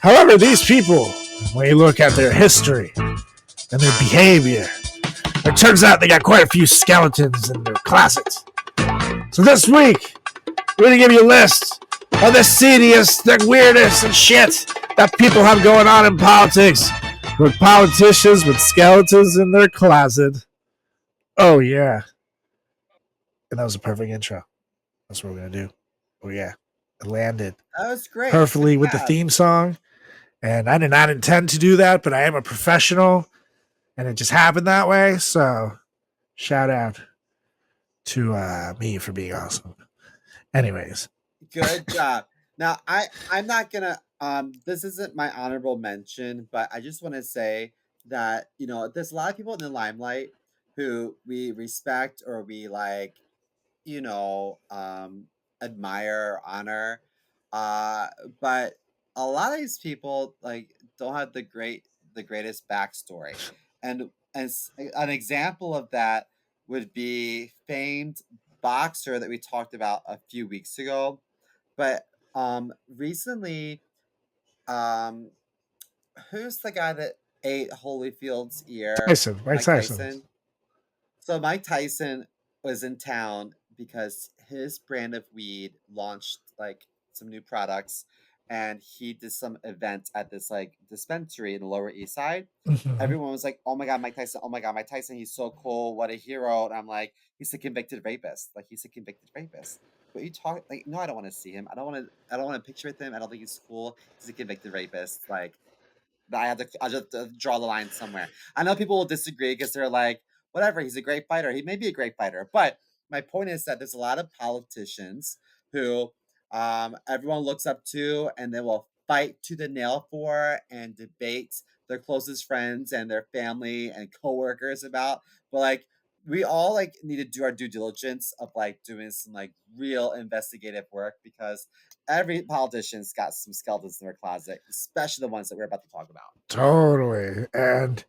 However, these people, when you look at their history and their behavior, it turns out they got quite a few skeletons in their closets. So this week, we're going to give you a list of the seediest, the weirdest, and shit that people have going on in politics. With politicians with skeletons in their closet. Oh, yeah. And that was a perfect intro. That's what we're going to do. Oh, yeah. It landed That was great. perfectly with the theme song. And I did not intend to do that, but I am a professional. And it just happened that way. So shout out to me for being awesome. Anyways. Good job. Now I'm not gonna this isn't my honorable mention, but I just want to say that there's a lot of people in the limelight who we respect or we like, admire or honor. But a lot of these people like don't have the greatest backstory. And an example of that would be famed boxer that we talked about a few weeks ago. But recently, um, who's the guy that ate Holyfield's ear? Mike Tyson. So Mike Tyson was in town because his brand of weed launched like some new products, and he did some event at this like dispensary in the Lower East Side. Mhm. Everyone was like, "Oh my god, Mike Tyson! Oh my god, Mike Tyson! He's so cool! What a hero!" And I'm like, "He's a convicted rapist! Like he's a convicted rapist." But you talk like, no, I don't want to see him. I don't want to. I don't want to picture with him. I don't think he's cool. He's a convicted rapist. Like I just have to draw the line somewhere. I know people will disagree because they're like, whatever, he's a great fighter. He may be a great fighter. But my point is that there's a lot of politicians who everyone looks up to and they will fight to the nail for and debate their closest friends and their family and coworkers about. But like we all like need to do our due diligence of like doing some like real investigative work, because every politician's got some skeletons in their closet, especially the ones that we're about to talk about. Totally. And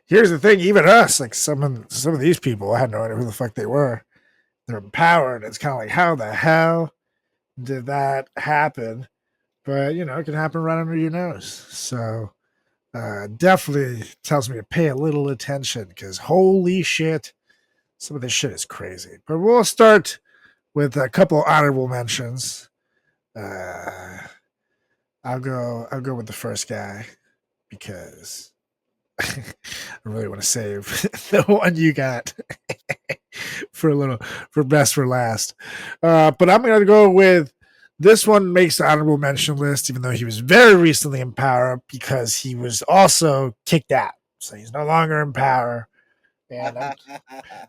here's the thing, even us, like some of these people, I had no idea who the fuck they were. They're empowered. It's kind of like, how the hell did that happen? But you know, it can happen right under your nose. So definitely tells me to pay a little attention, because holy shit, some of this shit is crazy. But we'll start with a couple honorable mentions. I'll go with the first guy, because I really want to save the one you got for best for last. But I'm gonna go with this one. Makes the honorable mention list, even though he was very recently in power, because he was also kicked out, so he's no longer in power, and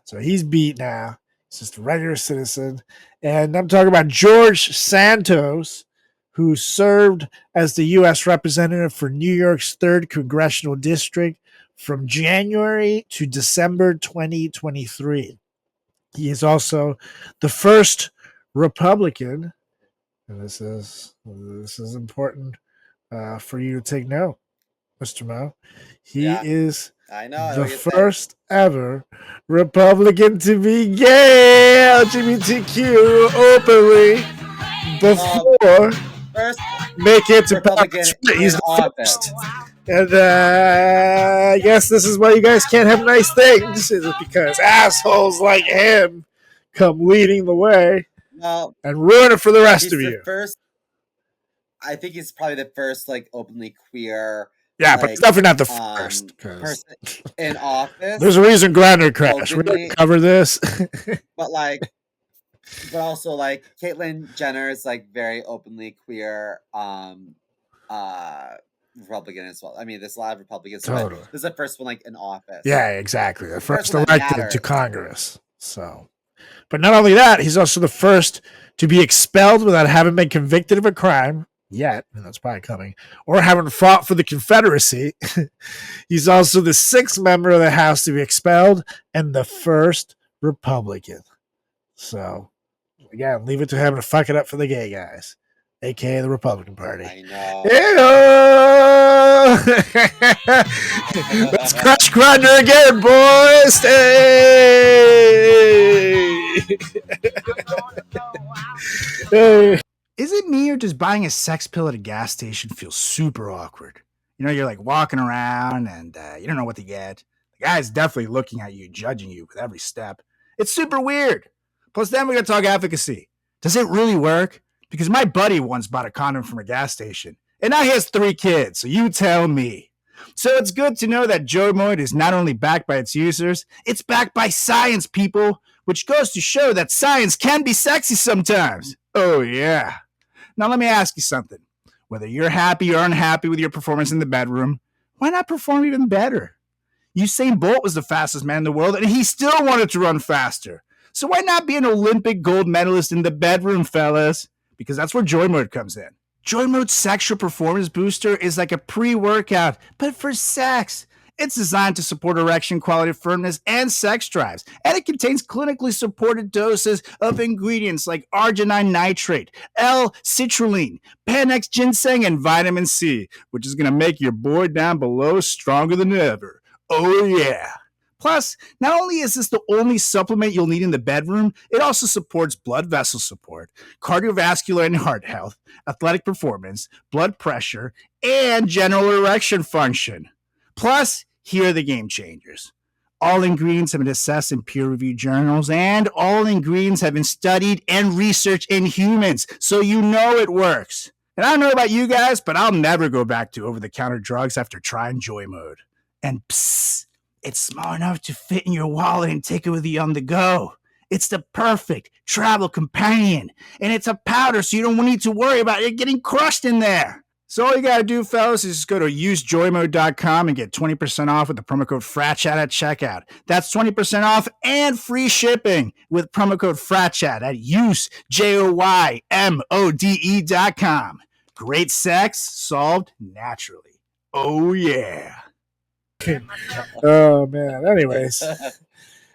so he's beat now. He's just a regular citizen, and I'm talking about George Santos, who served as the U.S. representative for New York's 3rd Congressional District from January to December 2023. He is also the first Republican, and this is important for you to take note, Mr. Mo. He is I know the what you're saying. first ever Republican to be gay, LGBTQ openly before First make it to Republican He's in the office. first. And I guess this is why you guys can't have nice things, is it because assholes like him come leading the way Well, and ruin it for the rest he's of the you. first. I think he's probably the first like openly queer. Yeah, like, but it's definitely not the first. Person in office. There's a reason Grindr crashed. We're going to cover this. But like, but also like Caitlyn Jenner is like very openly queer. Republican as well. I mean, there's a lot of Republicans. Totally. This is the first one like in office. Yeah, exactly. The first one elected to Congress. So, but not only that, he's also the first to be expelled without having been convicted of a crime yet, and that's probably coming, or having fought for the Confederacy. He's also the 6th member of the House to be expelled and the first Republican. So, again, leave it to him to fuck it up for the gay guys, aka the Republican Party. I know. Let's crush Grindr again, boys. Hey. Is it me, or does buying a sex pill at a gas station feel super awkward? You know, you're like walking around and you don't know what to get. The guy's definitely looking at you, judging you with every step. It's super weird. Plus, then we're going to talk efficacy. Does it really work? Because my buddy once bought a condom from a gas station, and now he has 3 kids, so you tell me. So it's good to know that Joymoid is not only backed by its users, it's backed by science, people, which goes to show that science can be sexy sometimes. Oh, yeah. Now, let me ask you something. Whether you're happy or unhappy with your performance in the bedroom, why not perform even better? Usain Bolt was the fastest man in the world, and he still wanted to run faster. So why not be an Olympic gold medalist in the bedroom, fellas? Because that's where Joy Mode comes in. Joy Mode's sexual performance booster is like a pre-workout, but for sex. It's designed to support erection quality, firmness, and sex drives. And it contains clinically supported doses of ingredients like arginine nitrate, L-citrulline, Panax ginseng, and vitamin C, which is going to make your boy down below stronger than ever. Oh, yeah. Plus, not only is this the only supplement you'll need in the bedroom, it also supports blood vessel support, cardiovascular and heart health, athletic performance, blood pressure, and general erection function. Plus, here are the game changers. All ingredients have been assessed in peer-reviewed journals, and all ingredients have been studied and researched in humans, so you know it works. And I don't know about you guys, but I'll never go back to over-the-counter drugs after trying Joy Mode. And psst, it's small enough to fit in your wallet and take it with you on the go. It's the perfect travel companion, and it's a powder, so you don't need to worry about it getting crushed in there. So all you gotta do, fellas, is just go to usejoymode.com and get 20% off with the promo code FRATCHAT at checkout. That's 20% off and free shipping with promo code FRATCHAT at usejoymode.com. Great sex solved naturally. Oh, yeah. Oh, man. Anyways,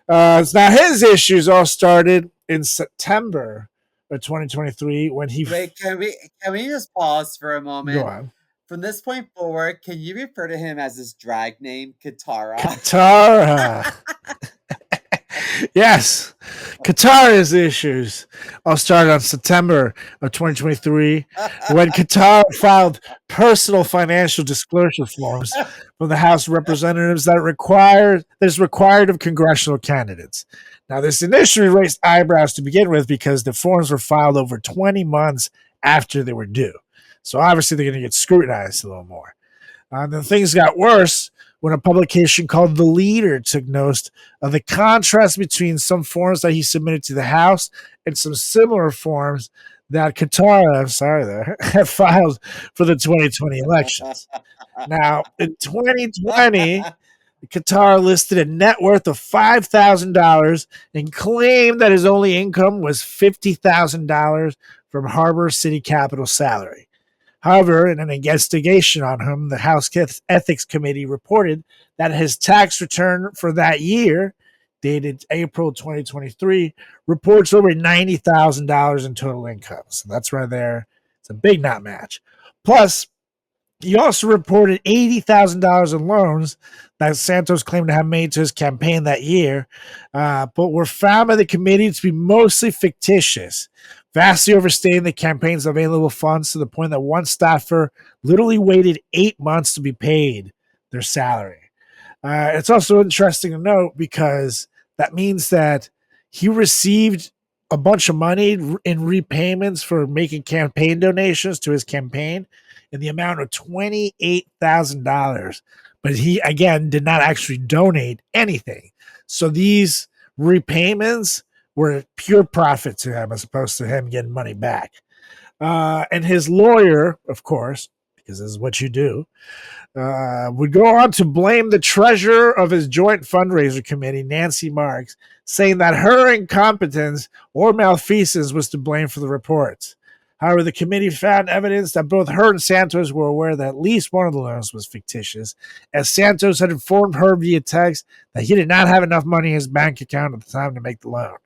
Now his issues all started in September of 2023 when he Wait, can we just pause for a go moment? on. From this point forward, can you refer to him as his drag name, Katara? Katara. Yes, Katara's issues all started on September of 2023 when Katara filed personal financial disclosure forms from the House of Representatives that is required of congressional candidates. Now, this initially raised eyebrows to begin with because the forms were filed over 20 months after they were due. So obviously they're going to get scrutinized a little more. Then things got worse when a publication called The Leader took note of the contrast between some forms that he submitted to the House and some similar forms that Katara, I'm sorry there, had filed for the 2020 elections. Now, in 2020, Qatar listed a net worth of $5,000 and claimed that his only income was $50,000 from Harbor City Capital salary. However, in an investigation on him, the House Ethics Committee reported that his tax return for that year, dated April 2023, reports over $90,000 in total income. So that's right there. It's a big not match. Plus, he also reported $80,000 in loans that Santos claimed to have made to his campaign that year, but were found by the committee to be mostly fictitious, vastly overstating the campaign's available funds to the point that one staffer literally waited 8 months to be paid their salary. It's also interesting to note because that means that he received a bunch of money in repayments for making campaign donations to his campaign in the amount of $28,000. But he, again, did not actually donate anything. So these repayments were pure profit to him as opposed to him getting money back. And his lawyer, of course, because this is what you do, would go on to blame the treasurer of his joint fundraiser committee, Nancy Marks, saying that her incompetence or malfeasance was to blame for the reports. However, the committee found evidence that both her and Santos were aware that at least one of the loans was fictitious, as Santos had informed her via text that he did not have enough money in his bank account at the time to make the loan.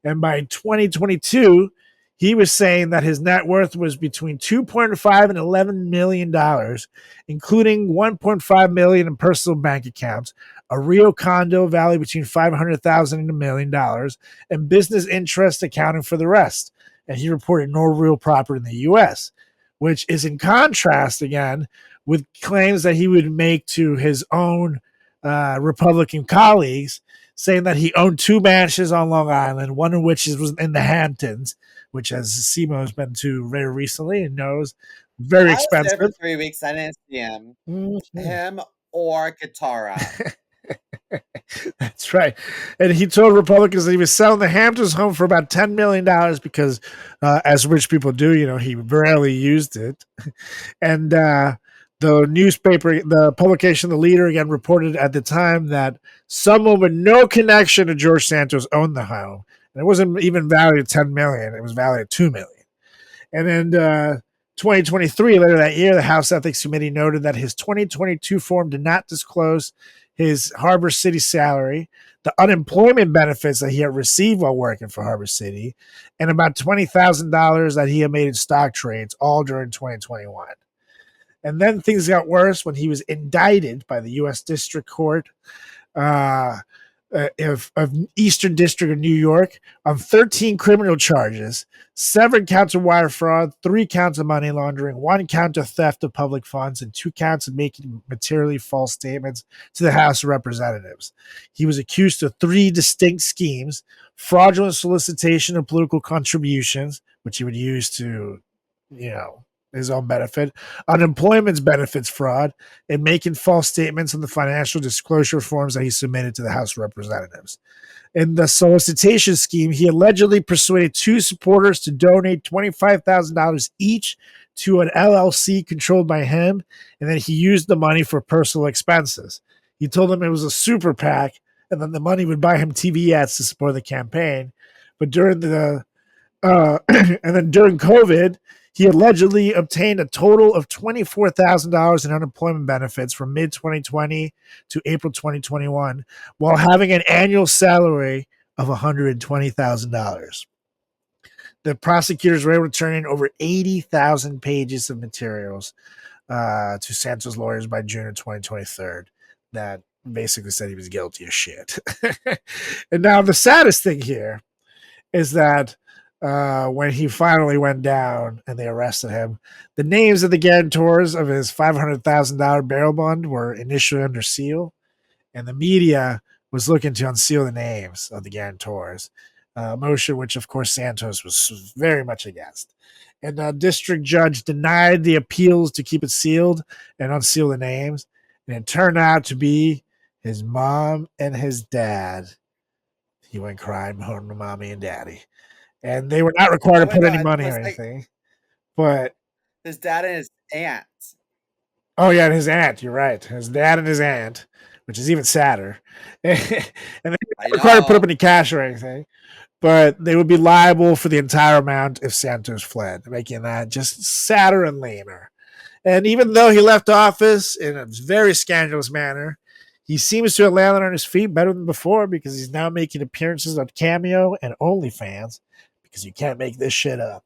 And by 2022, he was saying that his net worth was between 2.5 and $11 million, including 1.5 million in personal bank accounts, a Rio condo valued between $500,000 and $1 million, and business interests accounting for the rest. And he reported no real property in the U.S., which is in contrast again with claims that he would make to his own Republican colleagues, saying that he owned 2 mansions on Long Island, one of which was in the Hamptons, which as Simo has been to very recently and knows, very I was there for expensive. 3 weeks. I didn't see him. Mhm. Him or Katara. That's right. And he told Republicans that he was selling the Hamptons home for about $10 million because, as rich people do, he rarely used it. And the publication, The Leader, again reported at the time that someone with no connection to George Santos owned the home. And it wasn't even valued at $10 million. It was valued at $2 million. And then 2023, later that year, the House Ethics Committee noted that his 2022 form did not disclose his Harbor City salary, the unemployment benefits that he had received while working for Harbor City, and about $20,000 that he had made in stock trades, all during 2021. And then things got worse when he was indicted by the U.S. District Court of Eastern District of New York on 13 criminal charges, 7 counts of wire fraud, 3 counts of money laundering, 1 count of theft of public funds, and 2 counts of making materially false statements to the House of Representatives. He was accused of 3 distinct schemes: fraudulent solicitation of political contributions, which he would use to, his own benefit, unemployment benefits fraud, and making false statements on the financial disclosure forms that he submitted to the House of Representatives. In the solicitation scheme, he allegedly persuaded 2 supporters to donate $25,000 each to an LLC controlled by him, and then he used the money for personal expenses. He told them it was a super PAC, and then the money would buy him TV ads to support the campaign. But during and then during COVID, He allegedly obtained a total of $24,000 in unemployment benefits from mid 2020 to April 2021 while having an annual salary of $120,000. The prosecutors were able to turn in over 80,000 pages of materials to Santos lawyers by June of 2023 that basically said he was guilty of shit. And now the saddest thing here is that when he finally went down and they arrested him, the names of the guarantors of his $500,000 bail bond were initially under seal, and the media was looking to unseal the names of the guarantors, motion which, of course, Santos was very much against. And the district judge denied the appeals to keep it sealed and unseal the names, and it turned out to be his mom and his dad. He went crying home to mommy and daddy, and they were not required to put any money or anything. But his dad and his aunt. Oh yeah, and his aunt. You're right. His dad and his aunt, which is even sadder. And they weren't required to put up any cash or anything, but they would be liable for the entire amount if Santos fled, making that just sadder and lamer. And even though he left office in a very scandalous manner, he seems to have landed on his feet better than before because he's now making appearances on Cameo and OnlyFans because you can't make this shit up.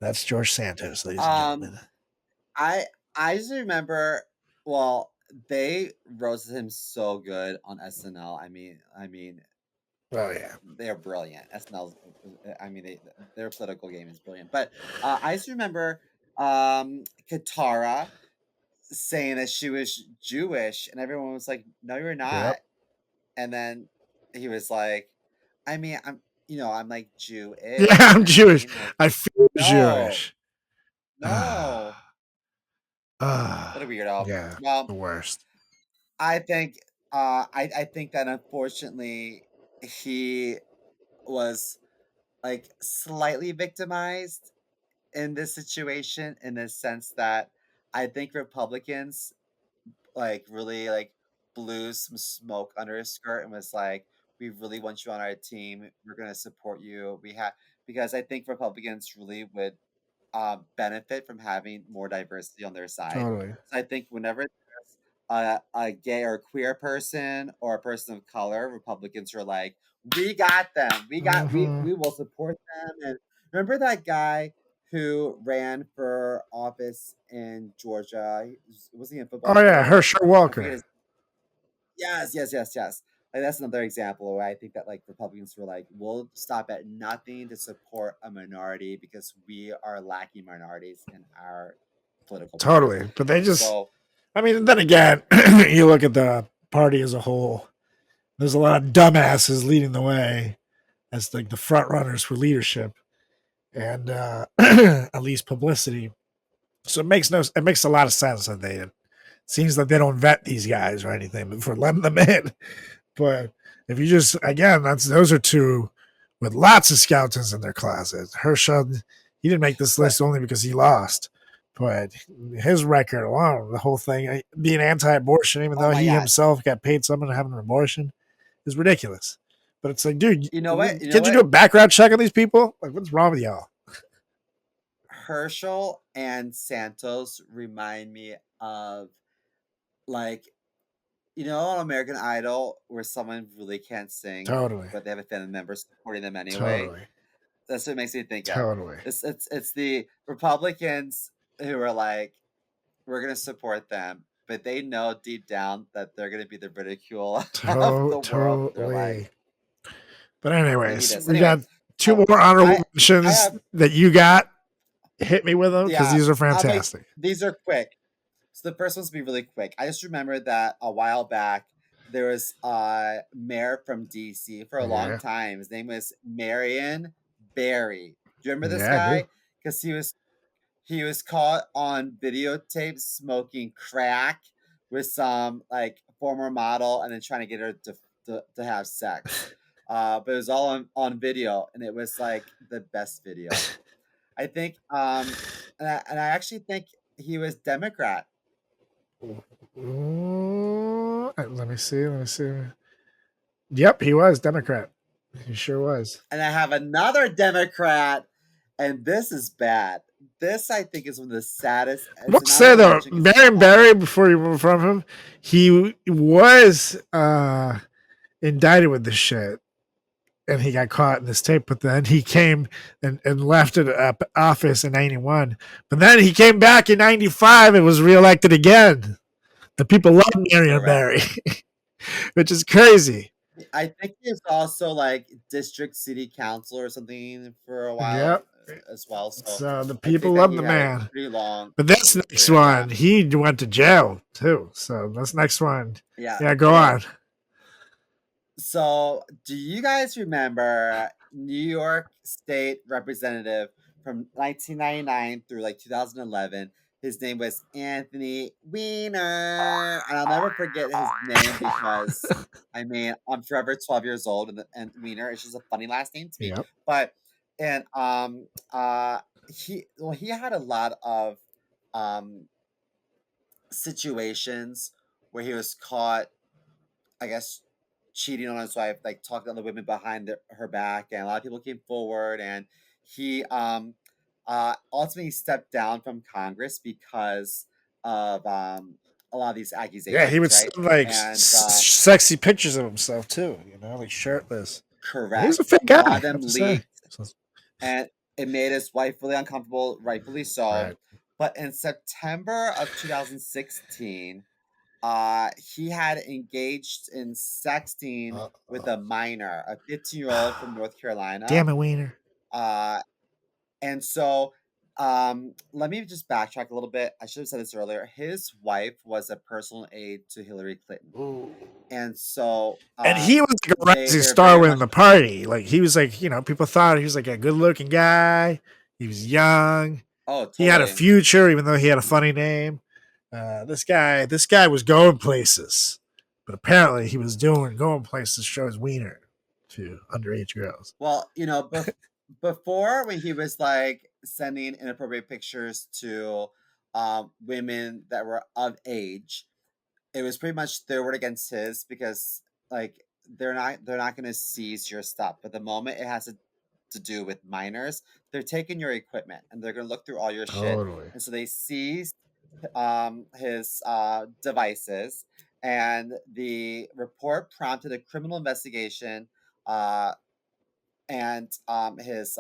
That's George Santos, ladies and gentlemen. I just remember, well, they roasted him so good on SNL. I mean, oh yeah, they're brilliant. SNL, I mean, their political game is brilliant. But I just remember Katara saying that she was Jewish, and everyone was like, "No, you're not." Yep. And then he was like, "I mean, I'm like Jewish." Yeah, I'm Jewish. Like, I feel no, Jewish. No. What a weirdo. Yeah, Well, the worst. I think I think that unfortunately he was like slightly victimized in this situation, in the sense that I think Republicans like really like blew some smoke under his skirt and was like, "We really want you on our team. We're going to support you." Because I think Republicans really would benefit from having more diversity on their side. Totally. So I think whenever there's a gay or queer person or a person of color, Republicans are like, "We got them. We will support them." And remember that guy who ran for office in Georgia? Was he a football Oh yeah, player? Herschel Walker. Yes. Like, that's another example where I think that like Republicans were like, we'll stop at nothing to support a minority because we are lacking minorities in our political Totally. party. But they just, So, I mean, then again, you look at the party as a whole, there's a lot of dumbasses leading the way as like the front runners for leadership and at least publicity. So it makes a lot of sense that it seems like they don't vet these guys or anything before letting them in. But if you just, again, those are two with lots of skeletons in their closet. Herschel, he didn't make this list only because he lost, but his record alone, the whole thing, being anti-abortion, even though he himself got paid someone to have an abortion, is ridiculous. But it's like, dude, you know what? Can't you do a background check on these people? Like, what's wrong with y'all? Herschel and Santos remind me of like, on American Idol where someone really can't sing, Totally, but they have a family member supporting them anyway. Totally. That's what it makes me think Totally. of. It's the Republicans who are like, we're gonna support them, but they know deep down that they're gonna be the ridicule of the world. They're like, but anyways, we got two more honorable mentions that you got. Hit me with them because these are fantastic. These are quick. So the first one's gonna be really quick. I just remember that a while back there was a mayor from DC for a long time. His name was Marion Barry. Do you remember this guy? Because he was caught on videotape smoking crack with some like former model and then trying to get her to have sex. But it was all on video, and it was like the best video. I think, and I actually think he was Democrat. Let me see. Yep, he was Democrat. He sure was. And I have another Democrat, and this is bad. this I think is one of the saddest. I It's must an say honorable though, mention because it's Marion not mine. Barry, before you move from him, he was indicted with this shit, and he got caught in this tape. But then he came and left it office in '91. But then he came back in '95 and was reelected again. The people love Marion Correct. Barry, which is crazy. I think he was also like district city council or something for a while Yep. as well. So So the I people think that love he the had a man. pretty long But this next career. one, he went to jail too. So this next one, Yeah. go okay. on. So, do you guys remember New York State Representative from 1999 through like 2011? His name was Anthony Weiner, and I'll never forget his name because I mean I'm forever 12 years old, and Weiner is just a funny last name to me. Yep. But and he had a lot of um situations where he was caught, I guess, cheating on his wife, like talking to other women behind her back, and a lot of people came forward, and he ultimately stepped down from Congress because of a lot of these Yeah, he accusations, would right? send like And sexy pictures of himself too. Like shirtless. He's correct, a fit a guy, lot I of them have to say. leaked, and it made his wife really uncomfortable, rightfully so. Right. But in September of 2016, he had engaged in sexting with a minor, a 15-year-old from North Carolina. Damn it, Wiener. And so let me just backtrack a little bit. I should have said this earlier. His wife was a personal aide to Hillary Clinton. Ooh. And so And he was like a rising they're star very within much the party. Like he was like, people thought he was like a good looking guy. He was young. oh He had a totally. future, even though he had a funny name. This guy was going places, but apparently he was going places to show his wiener to underage girls. Well, before when he was like sending inappropriate pictures to women that were of age, it was pretty much their word against his because like they're not going to seize your stuff, but the moment it has to do with minors, they're taking your equipment and they're going to look through all your shit. Totally. And so they seized his devices, and the report prompted a criminal investigation, and his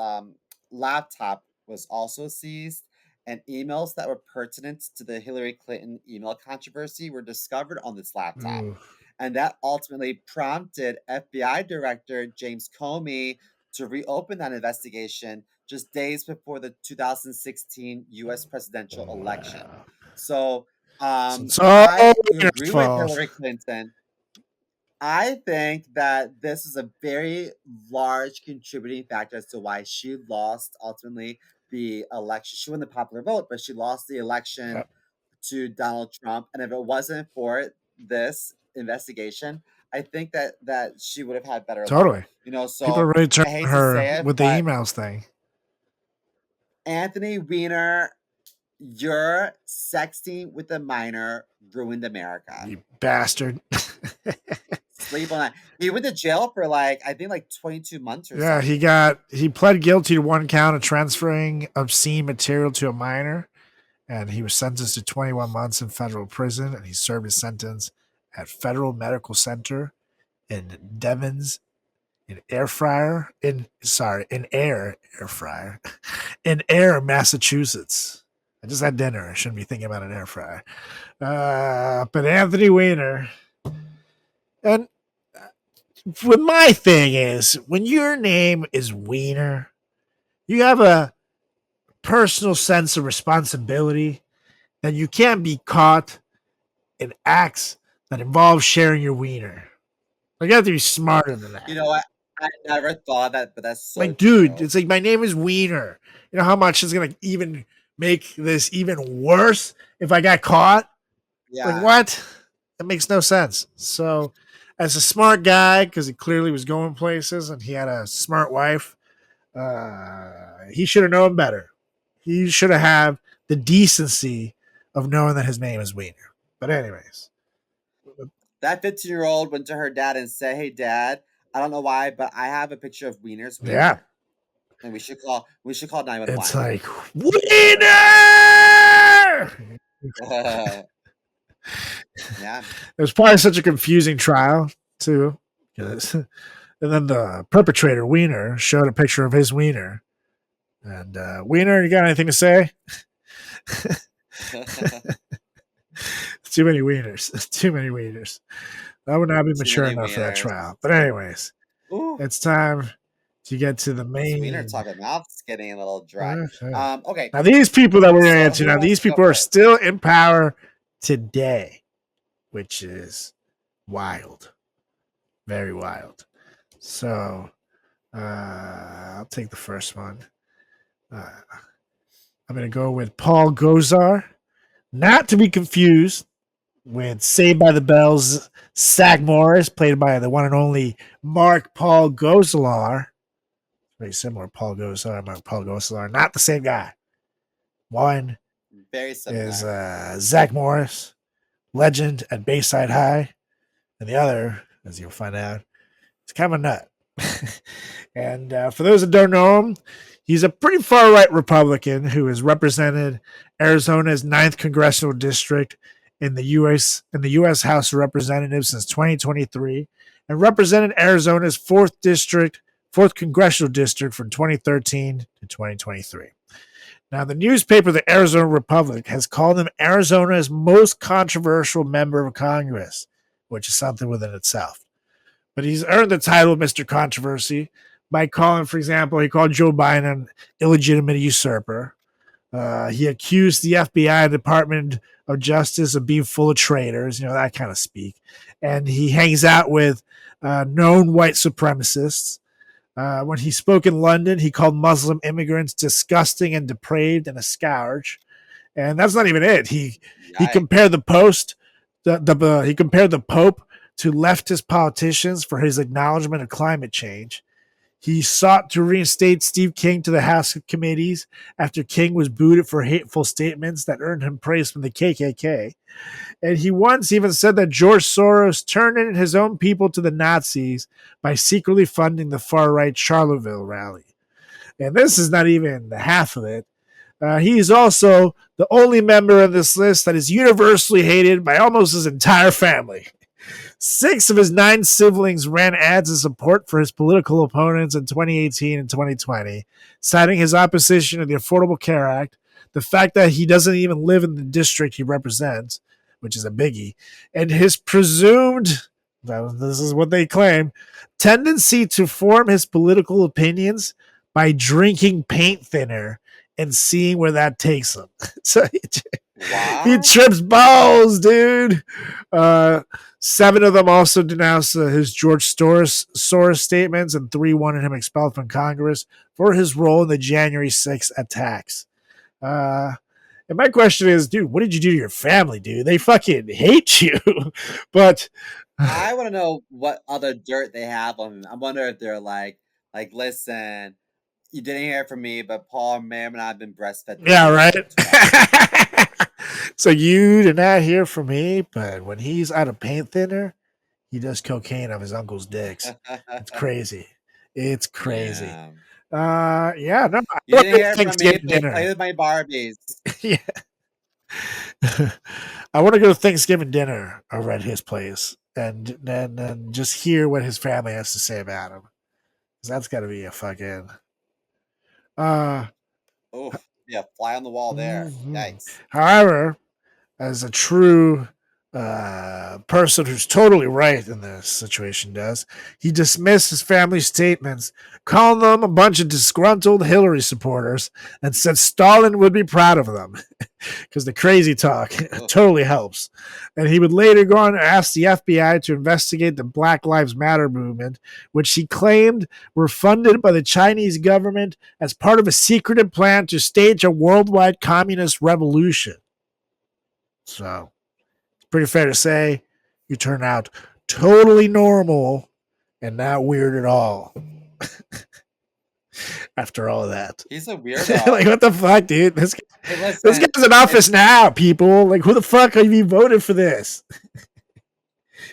laptop was also seized, and emails that were pertinent to the Hillary Clinton email controversy were discovered on this laptop. Ooh. And that ultimately prompted FBI Director James Comey to reopen that investigation just days before the 2016 US presidential election. So It's I all agree with fault. Hillary Clinton. I think that this is a very large contributing factor as to why she lost ultimately the election. She won the popular vote, but she lost the election Yep. to Donald Trump. And if it wasn't for this investigation, I think that she would have had better luck. Totally. So People really turned I hate to her say it, with the but emails thing. Anthony Weiner, your sexting with a minor ruined America. You bastard. Sleep on that. He went to jail for I think 22 months or Yeah, something. he pled guilty to one count of transferring obscene material to a minor, and he was sentenced to 21 months in federal prison, and he served his sentence at Federal Medical Center in Devon's in Air, Massachusetts. I just had dinner. I shouldn't be thinking about an air fryer. But Anthony Weiner, and what my thing is, when your name is Weiner, you have a personal sense of responsibility that you can't be caught in acts that involve sharing your wiener. Like, you have to be smarter than that. You know what? I never thought that, but that's so like, dude, true. it's like my name is Wiener. You know how much is gonna even make this even worse if I got caught? Yeah. Like, what? That makes no sense. So, as a smart guy, because he clearly was going places and he had a smart wife, he should have known better. He should have had the decency of knowing that his name is Wiener. But anyways, that 15-year-old went to her dad and said, "Hey, Dad, I don't know why, but I have a picture of Wiener's wiener, yeah, and we should call 911." it's like, Wiener! Wiener! Yeah. It was probably such a confusing trial, too. And then the perpetrator, Wiener, showed a picture of his wiener. And Wiener, you got anything to say? Too many wieners. Too many wieners. I would not be Too mature many enough for that wieners. trial. But anyways, Ooh, it's time to get to the this wiener main. talking mouth's getting a little dry. Okay. Now these people that we're going to So get to who now, wants these to go people are first? still in power today, which is wild, very wild. So I'll take the first one. I'm going to go with Paul Gosar, not to be confused with Saved by the Bell's Zach Morris, played by the one and only Mark Paul Gosselaar. Very similar, Paul Gosar, Mark Paul Gosselaar, not the same guy. One Very similar. is Zach Morris, legend at Bayside High, and the other, as you'll find out, is kind of a nut. And for those that don't know him, he's a pretty far right Republican who has represented Arizona's 9th congressional district in the U.S. House of Representatives since 2023, and represented Arizona's 4th congressional district from 2013 to 2023. Now, the newspaper, the Arizona Republic, has called him Arizona's most controversial member of Congress, which is something within itself. But he's earned the title of Mr. Controversy by calling, for example, he called Joe Biden an illegitimate usurper. He accused the FBI, Department of Justice, of being full of traitors, that kind of speak. And he hangs out with known white supremacists. When he spoke in London, he called Muslim immigrants disgusting and depraved and a scourge. And that's not even it. He compared the he compared the Pope to leftist politicians for his acknowledgement of climate change. He sought to reinstate Steve King to the House committees after King was booted for hateful statements that earned him praise from the KKK. And he once even said that George Soros turned in his own people to the Nazis by secretly funding the far-right Charlottesville rally. And this is not even the half of it. He is also the only member of this list that is universally hated by almost his entire family. 6 of his 9 siblings ran ads in support for his political opponents in 2018 and 2020, citing his opposition to the Affordable Care Act, the fact that he doesn't even live in the district he represents, which is a biggie, and his presumed, this is what they claim, tendency to form his political opinions by drinking paint thinner and seeing where that takes him. So he trips balls, dude. 7 of them also denounced his George Soros statements, and 3 wanted him expelled from Congress for his role in the January 6th attacks. And my question is, dude, what did you do to your family, dude? They fucking hate you. But I want to know what other dirt they have on them. I wonder if they're like, listen, you didn't hear from me, but Paul, Ma'am, and I have been breastfed. Yeah, right. So you did not hear from me, but when he's out of paint thinner, he does cocaine off his uncle's dicks. It's crazy. It's crazy. Yeah. No, you didn't hear from me, but play with my Barbies. Yeah. I want to go to Thanksgiving dinner over at his place and then just hear what his family has to say about him. Because that's got to be a fucking. Yeah, fly on the wall there. Mm-hmm. Yikes. However, as a true person who's totally right in this situation does, he dismissed his family's statements, calling them a bunch of disgruntled Hillary supporters, and said Stalin would be proud of them because the crazy talk totally helps. And he would later go on to ask the FBI to investigate the Black Lives Matter movement, which he claimed were funded by the Chinese government as part of a secretive plan to stage a worldwide communist revolution. So it's pretty fair to say you turn out totally normal and not weird at all. After all of that. He's a weirdo. Like, what the fuck, dude? This guy's in office now, people. Like, who the fuck have you voted for this?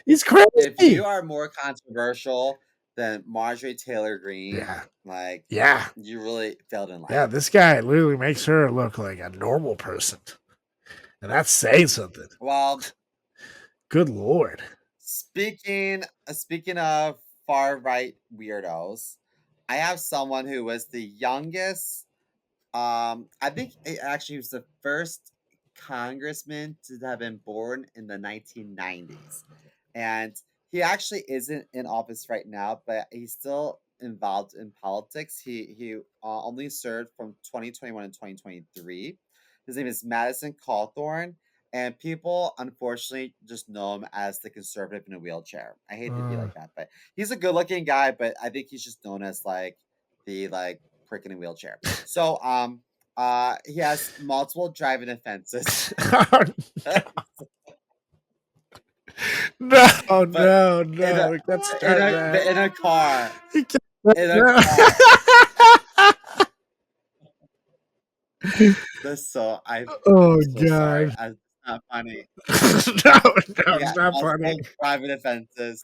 He's crazy. If you are more controversial then Marjorie Taylor Greene. Yeah. Like, Yeah. you really failed in life. Yeah, this guy literally makes her look like a normal person. And that's saying something. Well, good Lord. Speaking of far right weirdos, I have someone who was the youngest. I think it actually was the first congressman to have been born in the 1990s, and he actually isn't in office right now, but he's still involved in politics. He only served from 2021 and 2023. His name is Madison Cawthorn, and people unfortunately just know him as the conservative in a wheelchair. I hate to be like that, but he's a good-looking guy, but I think he's just known as like the prick in a wheelchair. So he has multiple driving offenses. No, But no, in no. a, We can't start in that. a, in a car. We can't- In a no. car. Oh, I'm so sorry. God. It's not funny. no, He it's got not multiple funny. driving offenses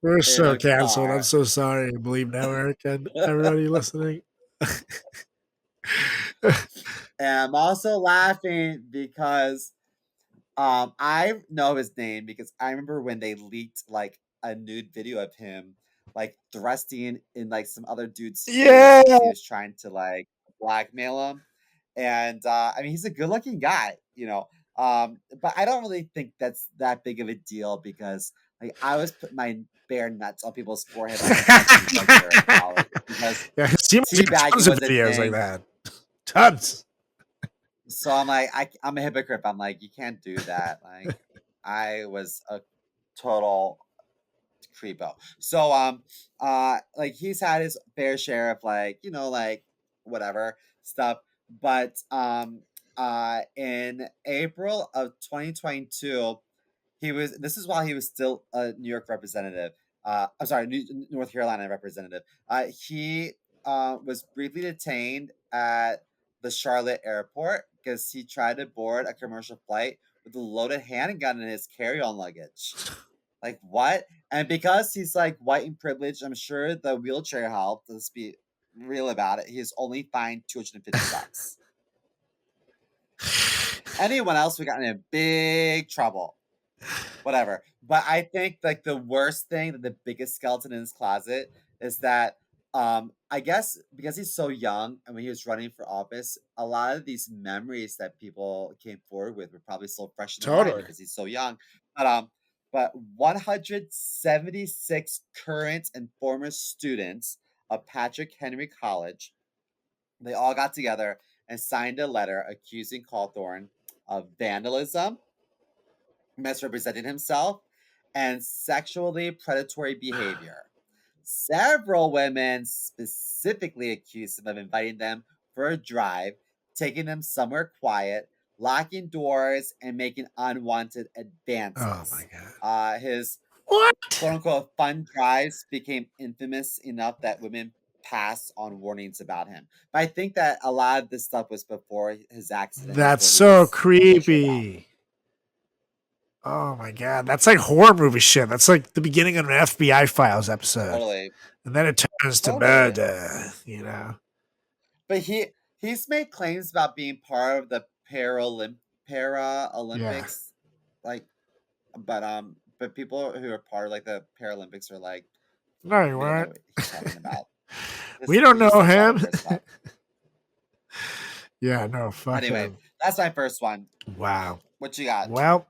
We're in so a canceled. I'm car. so sorry, Believe Network and everybody listening. And I'm also laughing because I know his name because I remember when they leaked like a nude video of him like thrusting in like some other dude's face Yeah. because he was trying to like blackmail him. And I mean he's a good looking guy, you know. But I don't really think that's that big of a deal because like I always put my bare nuts on people's forehead like high school or college because Yeah, Seamus got teabagging tons of was a videos like thing. that. Tons. So I'm like, I'm a hypocrite. I'm like, you can't do that. Like, I was a total creepo. So like he's had his fair share of like, you know, like whatever stuff. But in April of 2022, this is while he was still a New York representative. I'm sorry, North Carolina representative. He was briefly detained at the Charlotte airport because he tried to board a commercial flight with a loaded handgun in his carry-on luggage. Like what? And because he's like white and privileged, I'm sure the wheelchair helped. Let's be real about it. He's only fined $250. Anyone else would gotten in big trouble. Whatever. But I think like the worst thing, the biggest skeleton in his closet is that I guess because he's so young and when he was running for office, a lot of these memories that people came forward with were probably still fresh in their mind Totally. because he's so young. But 176 current and former students of Patrick Henry College, they all got together and signed a letter accusing Cawthorn of vandalism, misrepresenting himself, and sexually predatory behavior. Several women specifically accused him of inviting them for a drive, taking them somewhere quiet, locking doors, and making unwanted advances. Oh my God. His What? quote unquote fun drives became infamous enough that women passed on warnings about him. But I think that a lot of this stuff was before his accident, That's before he so was officially out. creepy. Oh my God. That's like horror movie shit. That's like the beginning of an FBI Files episode. Totally. And then it turns to Totally. murder, you know? But he's made claims about being part of the Paralympics, Yeah. like, but people who are part of like the Paralympics are like, No, you we don't know weren't. what he's talking about. We don't He just know says a lot of him. weird stuff. Yeah, no, fuck Anyway, him. that's my first one. Wow. What you got? Well,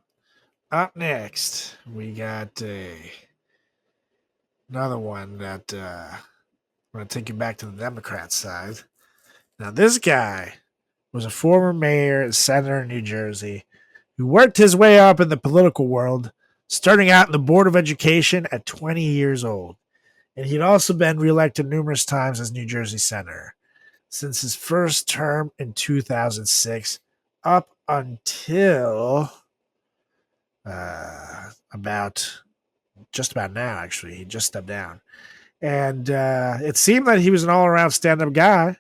up next, we got another one that I'm going to take you back to the Democrat side. Now, this guy was a former mayor and senator in New Jersey who worked his way up in the political world, starting out in the Board of Education at 20 years old. And he'd also been reelected numerous times as New Jersey senator since his first term in 2006 up until about now, actually. He just stepped down. And it seemed that he was an all-around stand-up guy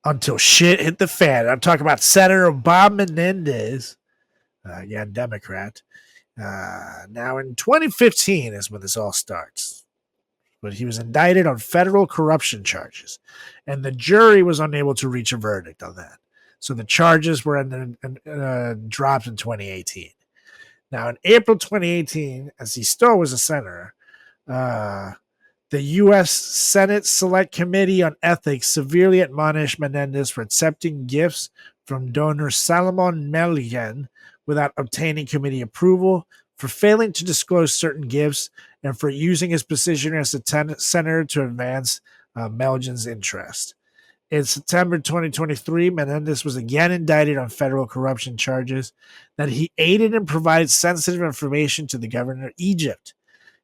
until shit hit the fan. I'm talking about Senator Bob Menendez, again, Democrat. Now, in 2015 is when this all starts. but he was indicted on federal corruption charges, and the jury was unable to reach a verdict on that. So the charges were dropped in 2018. Now, in April 2018, as he still was a senator, the U.S. Senate Select Committee on Ethics severely admonished Menendez for accepting gifts from donor Salomon Melian without obtaining committee approval, for failing to disclose certain gifts, and for using his position as a senator to advance Melian's interest. In September 2023, Menendez was again indicted on federal corruption charges that he aided and provided sensitive information to the governor of Egypt.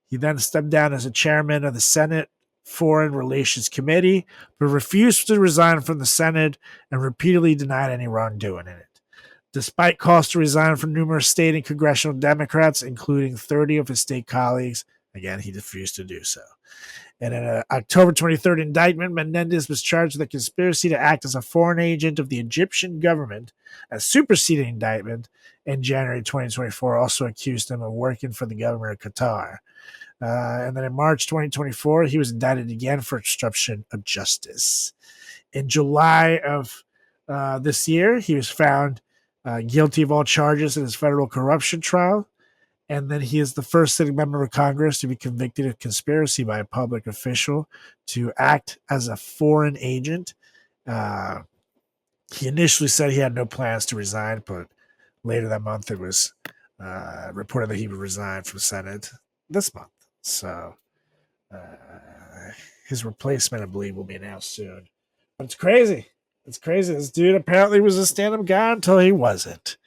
He then stepped down as a chairman of the Senate Foreign Relations Committee, but refused to resign from the Senate and repeatedly denied any wrongdoing in it. Despite calls to resign from numerous state and congressional Democrats, including 30 of his state colleagues, again, he refused to do so. And in an October 23rd indictment, Menendez was charged with a conspiracy to act as a foreign agent of the Egyptian government. A superseding indictment in January 2024 also accused him of working for the government of Qatar. And then in March 2024, he was indicted again for obstruction of justice. In July of this year, he was found guilty of all charges in his federal corruption trial. And then he is the first sitting member of Congress to be convicted of conspiracy by a public official to act as a foreign agent. He initially said he had no plans to resign, but later that month it was reported that he would resign from the Senate this month. So his replacement, I believe, will be announced soon. But it's crazy. It's crazy. This dude apparently was a stand-up guy until he wasn't.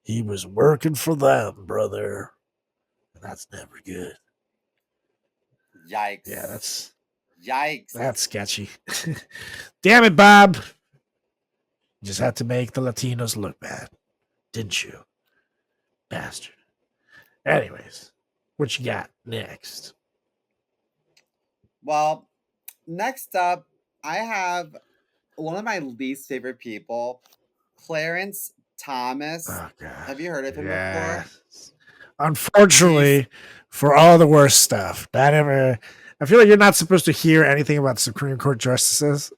He was working for them, brother. That's never good. Yikes. Yeah, that's Yikes. sketchy. Damn it, Bob. You just had to make the Latinos look bad, didn't you? Bastard. Anyways, what you got next? Well, next up, I have one of my least favorite people, Clarence Thomas. Oh, God. Have you heard of him before? Unfortunately, for all the worst stuff, I feel like you're not supposed to hear anything about Supreme Court justices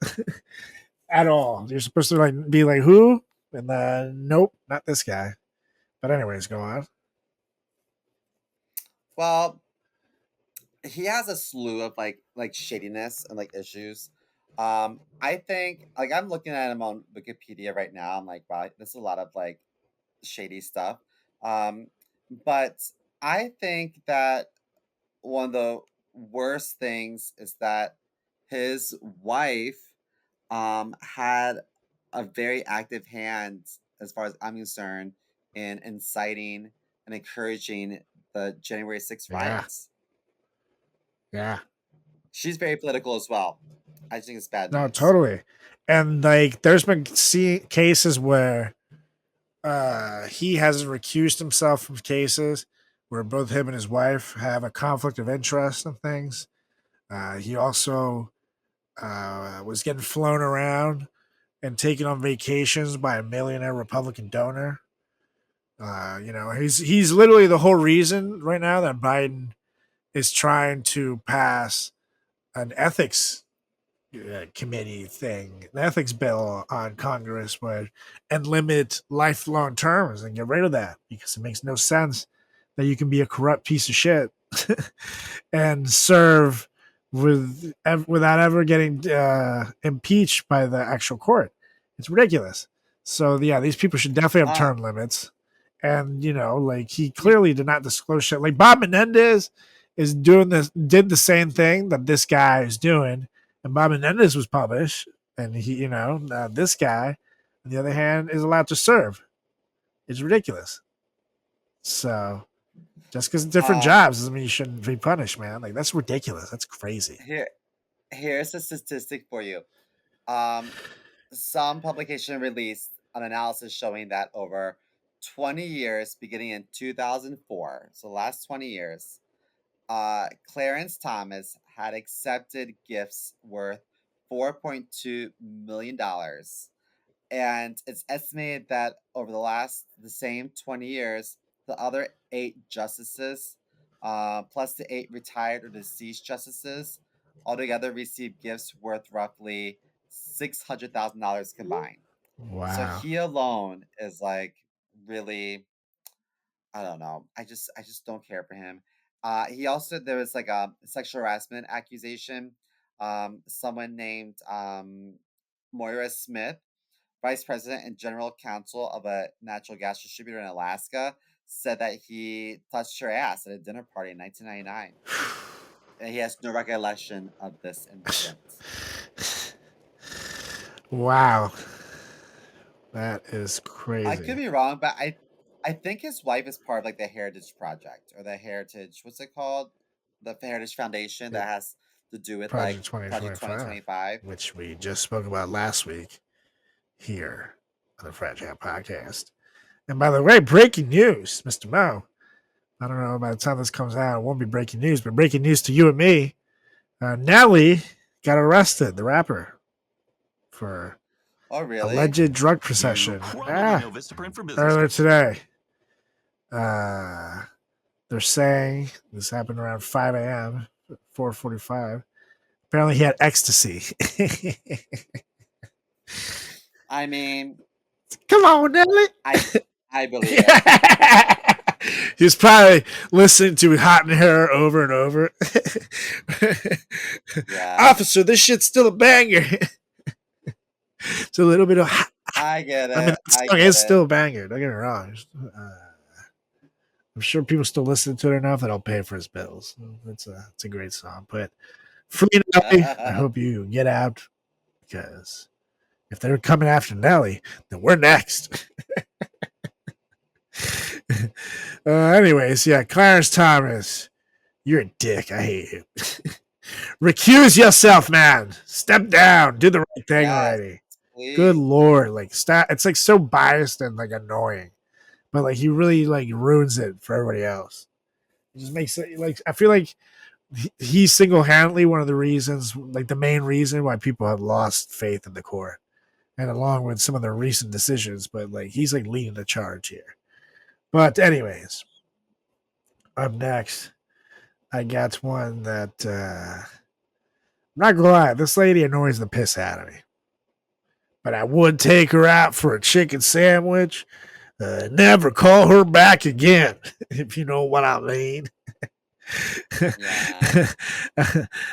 at all. You're supposed to be like, who? And then, nope, not this guy. But anyways, go on. Well, he has a slew of like shadiness and like issues. I think like I'm looking at him on Wikipedia right now. I'm like, wow, this is a lot of like shady stuff. Um, but I think that one of the worst things is that his wife had a very active hand, as far as I'm concerned, in inciting and encouraging the January 6th riots. Yeah. She's very political as well. I think it's bad news. No, totally. And like, there's been cases where he has recused himself from cases where both him and his wife have a conflict of interest and things. He also was getting flown around and taken on vacations by a millionaire Republican donor. He's literally the whole reason right now that Biden is trying to pass an ethics committee thing, an ethics bill on Congress and limit lifelong terms and get rid of that, because it makes no sense that you can be a corrupt piece of shit and serve without ever getting impeached by the actual court. It's ridiculous. So yeah, these people should definitely have term limits. And like, he clearly did not disclose shit. Like, Bob Menendez did the same thing that this guy is doing. And Bob Menendez was published, and he, this guy, on the other hand, is allowed to serve. It's ridiculous. So, just because different jobs doesn't mean you shouldn't be punished, man. Like, that's ridiculous. That's crazy. Here's a statistic for you. Some publication released an analysis showing that over 20 years, beginning in 2004, so the last 20 years, Clarence Thomas had accepted gifts worth $4.2 million. And it's estimated that over the same 20 years, the other 8 justices, plus the 8 retired or deceased justices, altogether received gifts worth roughly $600,000 combined. So Wow. he alone is like really, I don't know. I just don't care for him. He also there was like a sexual harassment accusation. Someone named Moira Smith, vice president and general counsel of a natural gas distributor in Alaska, said that he touched her ass at a dinner party in 1999. And he has no recollection of this incident. Wow. That is I crazy. could be wrong, but I think his wife is part of like the Heritage Project or the Heritage, what's it called? The Heritage Foundation that has to do with like Project Project 2025, 2025. which we just spoke about last week here on the Frat Chat podcast. And by the way, breaking news, Mr. Mo. I don't know by the time this comes out, it won't be breaking news, but breaking news to you and me. Nelly got arrested, the rapper, for Oh, really? alleged drug possession. Earlier today. They're saying this happened around 5 a.m., 4:45. Apparently, he had ecstasy. I mean, Come on, Nelly. I believe it. He was probably listening to Hot in Her over and over. Yeah. Officer, this shit's still a banger. It's a little bit of. I get it. I mean, the song is still a banger. Don't get me wrong. I'm sure people still listen to it enough that I'll pay for his bills. It's a great song. But free Nelly, I hope you get out, because if they're coming after Nelly, then we're next. Anyways, yeah, Clarence Thomas, you're a dick. I hate you. Recuse yourself, man. Step down. Do the right thing already. Please. Good Lord. Like, stop. It's like so biased and like annoying. But like he really like ruins it for everybody else. It just makes it like I feel like he's single-handedly one of the reasons, like the main reason why people have lost faith in the court, and along with some of their recent decisions. But like he's like leading the charge here. But anyways, up next, I got one that I'm not gonna lie, this lady annoys the piss out of me. But I would take her out for a chicken sandwich. Never call her back again, if you know what I mean. Yeah.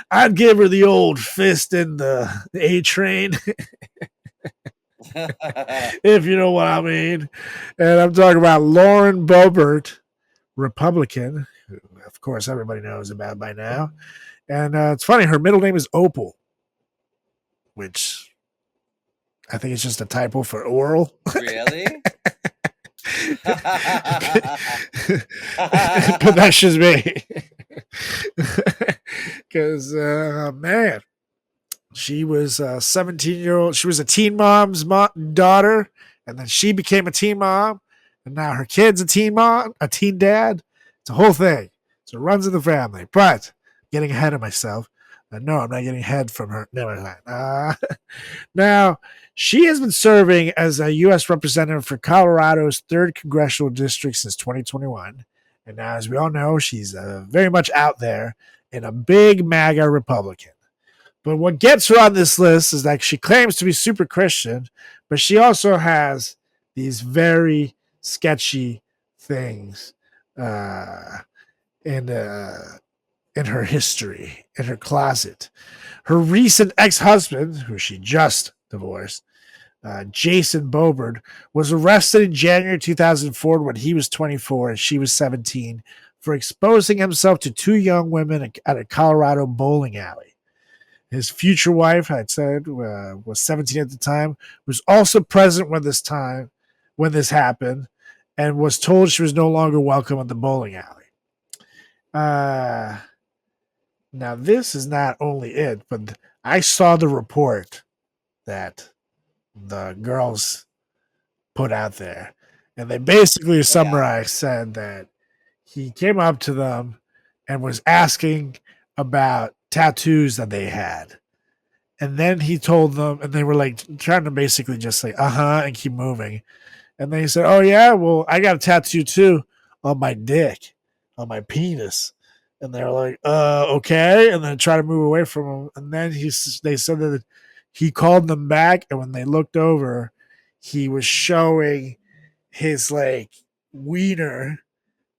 I'd give her the old fist in the A train, if you know what I mean. And I'm talking about Lauren Boebert, Republican, who, of course, everybody knows about by now. And it's funny, her middle name is Opal, which I think it's just a typo for oral. Really? But that's just me. Because, man, she was a 17-year-old. She was a teen mom's daughter, and then she became a teen mom, and now her kid's a teen mom, a teen dad. It's a whole thing. So it runs in the family. But getting ahead of myself. No, I'm not getting ahead from her. Never mind. Now, she has been serving as a U.S. representative for Colorado's 3rd Congressional District since 2021. And now, as we all know, she's very much out there and a big MAGA Republican. But what gets her on this list is that she claims to be super Christian, but she also has these very sketchy things in her history, in her closet. Her recent ex-husband, who she just divorced, Jason Boebert, was arrested in January 2004 when he was 24 and she was 17 for exposing himself to 2 young women at a Colorado bowling alley. His future wife, I'd said, was 17 at the time, was also present when this happened, and was told she was no longer welcome at the bowling alley. Now, this is not only it, but I saw the report that the girls put out there. And they basically said that he came up to them and was asking about tattoos that they had. And then he told them, and they were like trying to basically just say, and keep moving. And then he said, oh, yeah, well, I got a tattoo too on my dick, on my penis. And they're like, okay. And then try to move away from him. And then they said that he called them back. And when they looked over, he was showing his like wiener.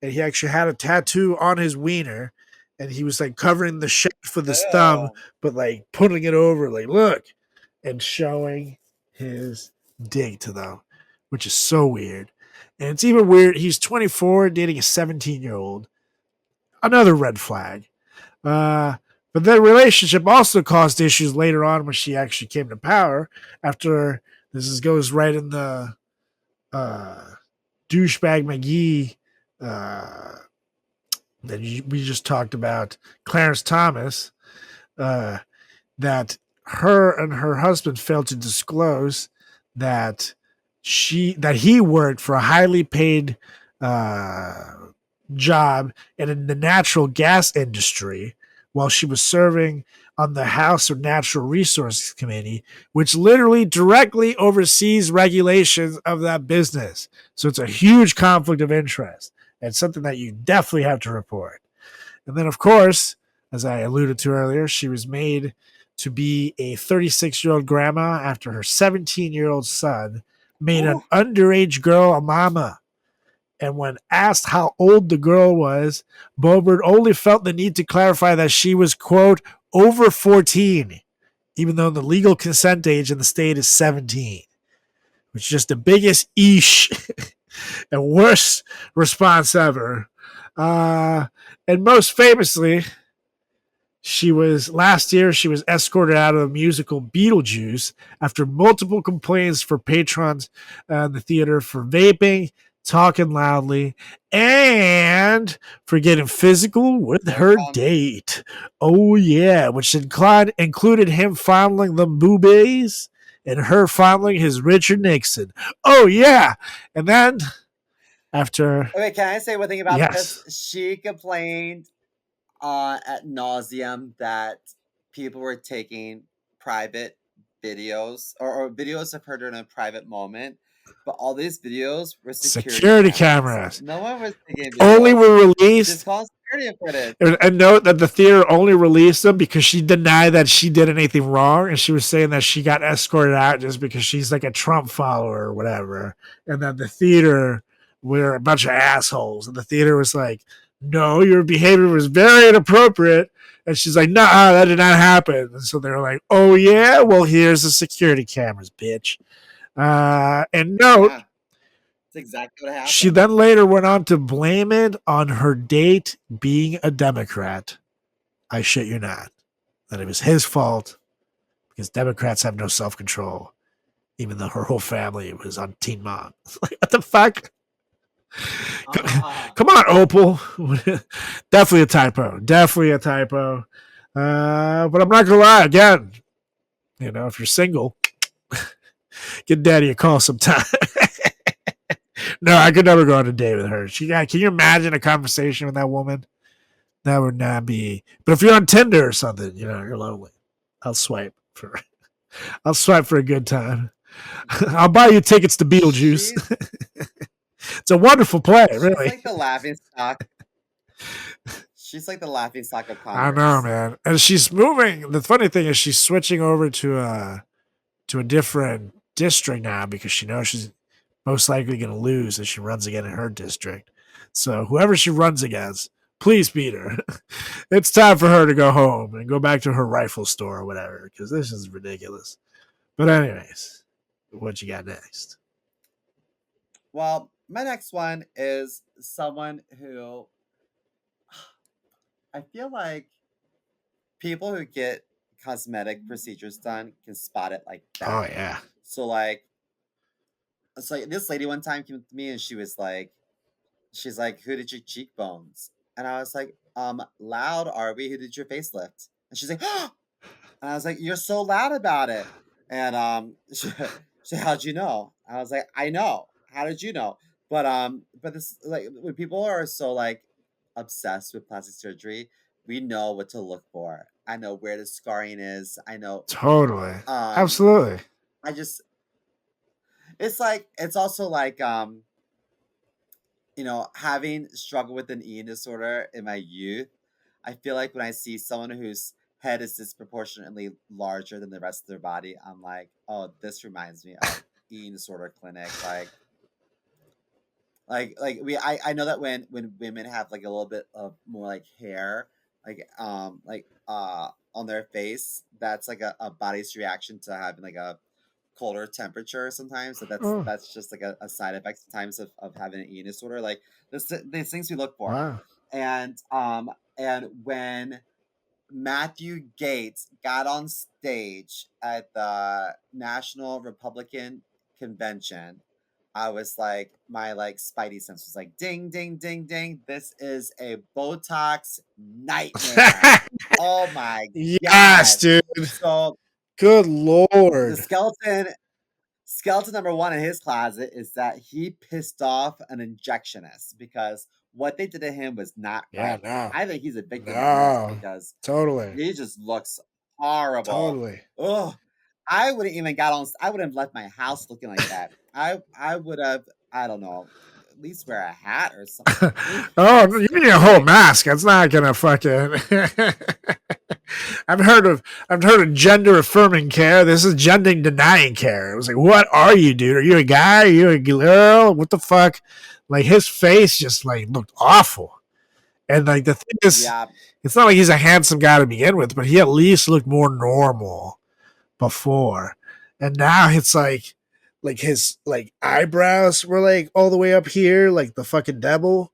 And he actually had a tattoo on his wiener. And he was like covering the shaft with his thumb, Ew. but like putting it over, like, look, and showing his dick to them, which is so weird. And it's even weird. He's 24, dating a 17-year-old. Another red flag. Uh, but their relationship also caused issues later on when she actually came to power. After goes right in the uh, douchebag McGee that we just talked about, Clarence Thomas, uh, that her and her husband failed to disclose that he worked for a highly paid uh, job in the natural gas industry while she was serving on the House of Natural Resources Committee, which literally directly oversees regulations of that business. So it's a huge conflict of interest and something that you definitely have to report. And then, of course, as I alluded to earlier, she was made to be a 36-year-old grandma after her 17-year-old son made an Ooh. underage girl a mama. And when asked how old the girl was, Bobert only felt the need to clarify that she was, quote, over 14, even though the legal consent age in the state is 17, which is just the biggest eesh and worst response ever. And most famously, last year she was escorted out of the musical Beetlejuice after multiple complaints for patrons in the theater for vaping, talking loudly, and for getting physical with her date. Oh yeah, which included him fondling the boobies and her fondling his Richard Nixon. Oh yeah, and then after Okay, can I say one thing about this? yes, She complained at nauseum that people were taking private videos or videos of her during a private moment, but all these videos were security security cameras. cameras No one was taking only videos. were She's released. calling security footage. And note that the theater only released them because she denied that she did anything wrong, and she was saying that she got escorted out just because she's like a Trump follower or whatever, and that the theater were a bunch of assholes, and the theater was like, "No, your behavior was very inappropriate," and she's like, "Nah, that did not happen." And so they're like, "Oh yeah, well here's the security cameras, bitch." And note, Yeah, that's exactly what she happened. then later went on to blame it on her date being a Democrat. I shit you not. That it was his fault because Democrats have no self control, even though her whole family was on Teen Mom. Like, what the fuck? Come on, Opal. Definitely a typo. Definitely a typo. But I'm not gonna lie. Again, if you're single, get daddy a call sometime. No, I could never go on a date with her. Can you imagine a conversation with that woman? That would not be. But if you're on Tinder or something, you're lonely. I'll swipe for. I'll swipe for a good time. I'll buy you tickets to Beetlejuice. She's It's a wonderful play, she's really. like the laughing stock. She's like the laughing stock of I know, Congress. man. And she's moving. The funny thing is, she's switching over to a different district now because she knows she's most likely going to lose if she runs again in her district. So whoever she runs against, please beat her. It's time for her to go home and go back to her rifle store or whatever because this is ridiculous. But anyways, what you got next? Well, my next one is someone who I feel like people who get cosmetic procedures done can spot it like Oh that. yeah, So like this lady one time came to me and she's like, "Who did your cheekbones?" And I was like, loud, are we? Who did your facelift? And she's like, "Oh!" And I was like, "You're so loud about it." And she "How'd you know?" I was like, "I know. How did you know?" But this like when people are so like obsessed with plastic surgery, we know what to look for. I know where the scarring is. I know. totally, Um, absolutely. I just it's like it's also like having struggled with an eating disorder in my youth, I feel like when I see someone whose head is disproportionately larger than the rest of their body, I'm like, oh, this reminds me of eating disorder clinic. I know that when women have like a little bit of more like hair, on their face, that's like a body's reaction to having like a colder temperature sometimes. So Oh, that's just like a side effect sometimes of having an eating disorder. Like these things we look for. wow. And when Matthew Gates got on stage at the National Republican Convention, I was like, my like spidey sense was like, ding, ding, ding, ding. This is a Botox nightmare. Oh my Yes, god. dude. So Good the lord. skeleton number one in his closet is that he pissed off an injectionist because what they did to him was not Yeah, right. no. I think he's a victim of this No. because Totally. he just looks horrible. Totally. Ugh. I wouldn't even got on. I wouldn't have left my house looking like that. I would have. I don't know. At least wear a hat or something. Ooh, Oh, you need a whole anyway, mask. It's not gonna fucking. I've heard of gender affirming care. This is gender denying care. It was like, what are you, dude? Are you a guy? Are you a girl? What the fuck? Like his face just like looked awful. And like the thing is, yeah, it's not like he's a handsome guy to begin with, but he at least looked more normal before. And now it's like his like eyebrows were like all the way up here, like the fucking devil.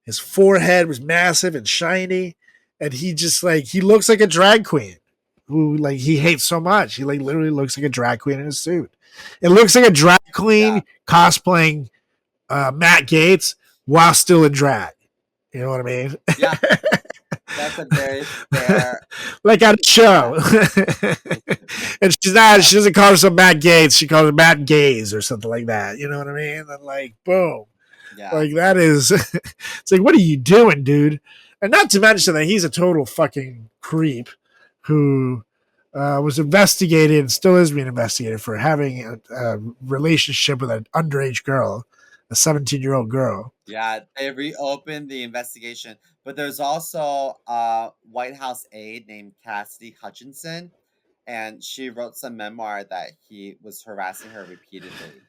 His forehead was massive and shiny, and he just like he looks like a drag queen who like he hates so much. He like literally looks like a drag queen in a suit. It looks like a drag yeah, queen cosplaying Matt Gates while still in drag. You know what I mean? yeah. That's a very fair. Like on a Yeah, show. And she's not, yeah, she doesn't call herself Matt Gates, she calls her Matt Gaze or something like that. You know what I mean? And like, boom. yeah, Like that is it's like, what are you doing, dude? And not to mention that he's a total fucking creep who was investigated and still is being investigated for having a relationship with an underage girl, a 17-year-old girl. yeah. They reopened the investigation, but there's also a White House aide named Cassidy Hutchinson, and she wrote some memoir that he was harassing her repeatedly,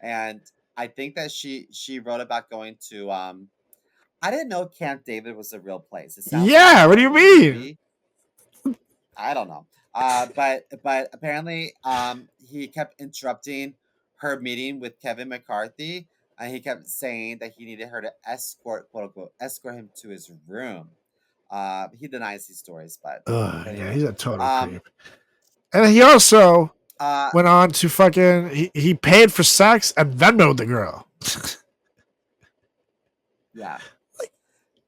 and I think that she wrote about going to I didn't know Camp David was a real place. It sounds like Yeah, what do more you of a mean? movie. I don't know. But apparently, he kept interrupting her meeting with Kevin McCarthy, and he kept saying that he needed her to escort, quote unquote, escort him to his room. He denies these stories, but Ugh, yeah, anyway, he's a total um, creep. And he also uh, went on to fucking he paid for sex and Venmoed the girl. yeah.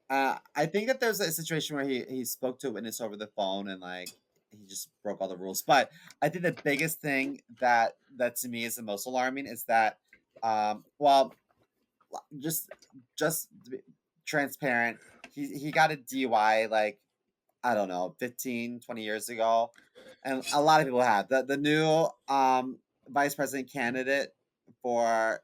I think that there's a situation where he spoke to a witness over the phone and like he just broke all the rules. But I think the biggest thing that to me is the most alarming is that well just to be transparent, he got a DUI like I don't know 15, 20 years ago, and a lot of people have the new vice president candidate for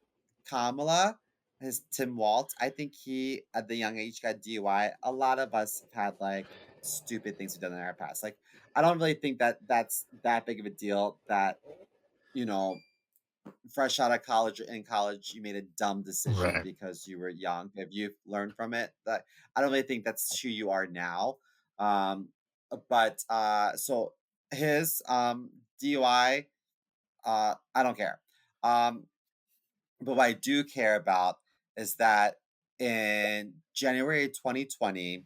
Kamala is Tim Waltz. I think he at the young age got DUI. A lot of us have had like stupid things we've done in our past. Like I don't really think that that's that big of a deal that you know fresh out of college or in college you made a dumb decision Right. because you were young. If you've learned from it, that I don't really think that's who you are now. Um, but so his DUI, I don't care. Um, but what I do care about is that in January 2020,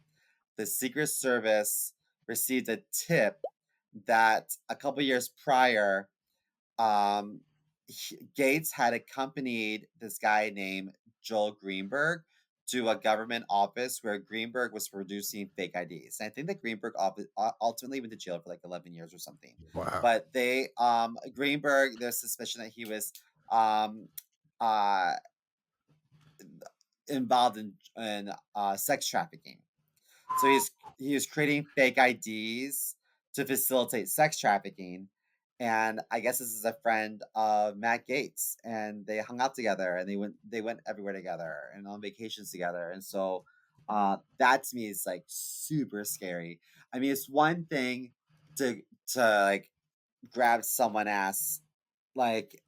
the Secret Service received a tip that a couple years prior, um, Gates had accompanied this guy named Joel Greenberg to a government office where Greenberg was producing fake IDs. And I think that Greenberg ultimately went to jail for like 11 years or something. Wow. But Greenberg, there's suspicion that he was um, uh, involved in sex trafficking. So he was creating fake IDs to facilitate sex trafficking. And I guess this is a friend of Matt Gates, and they hung out together, and they went everywhere together and on vacations together. And so That to me is like super scary. I mean, it's one thing to like grab someone ass like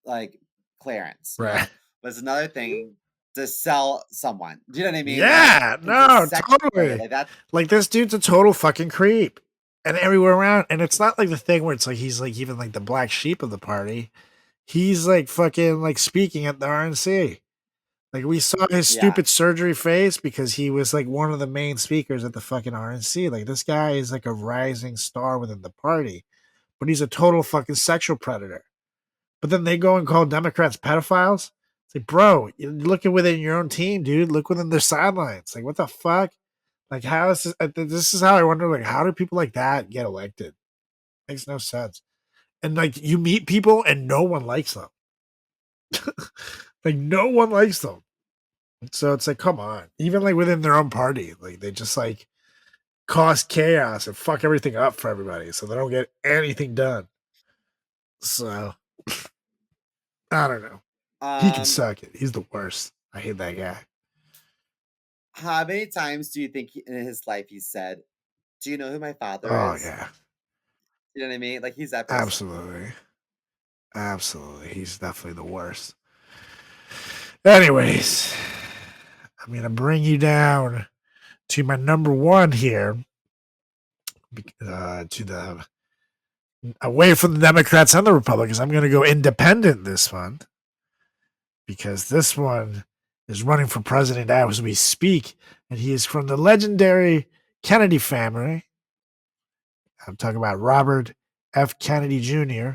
like Clarence, you know, Right. but it's another thing to sell someone. Do you know what I mean? Like Yeah, it's a no, sex trade. totally. Like that. Like this dude's a total fucking creep. And everywhere around. And it's not like the thing where it's like he's like even like the black sheep of the party. He's like fucking like speaking at the RNC. Like we saw his Yeah. stupid surgery face because he was like one of the main speakers at the fucking RNC. Like this guy is like a rising star within the party, but he's a total fucking sexual predator. But then they go and call Democrats pedophiles. It's like, bro, you're looking within your own team, dude. Look within their sidelines. Like, what the fuck? Like, how is this? This is how I wonder. Like, how do people like that get elected? Makes no sense. And like, you meet people and no one likes them. Like, no one likes them. So it's like, come on. Even like within their own party, like they just like cause chaos and fuck everything up for everybody, so they don't get anything done. So I don't know. He can Um, suck it. He's the worst. I hate that guy. how many times do you think in his life he said, "Do you know who my father Oh is?" yeah, You know what I mean? Like he's that person. absolutely, absolutely. He's definitely the worst. Anyways, I'm gonna bring you down to my number one here, to the away from the Democrats and the Republicans. I'm gonna go independent this one because this one is running for president as we speak, and he is from the legendary Kennedy family. I'm talking about Robert F. Kennedy Jr.,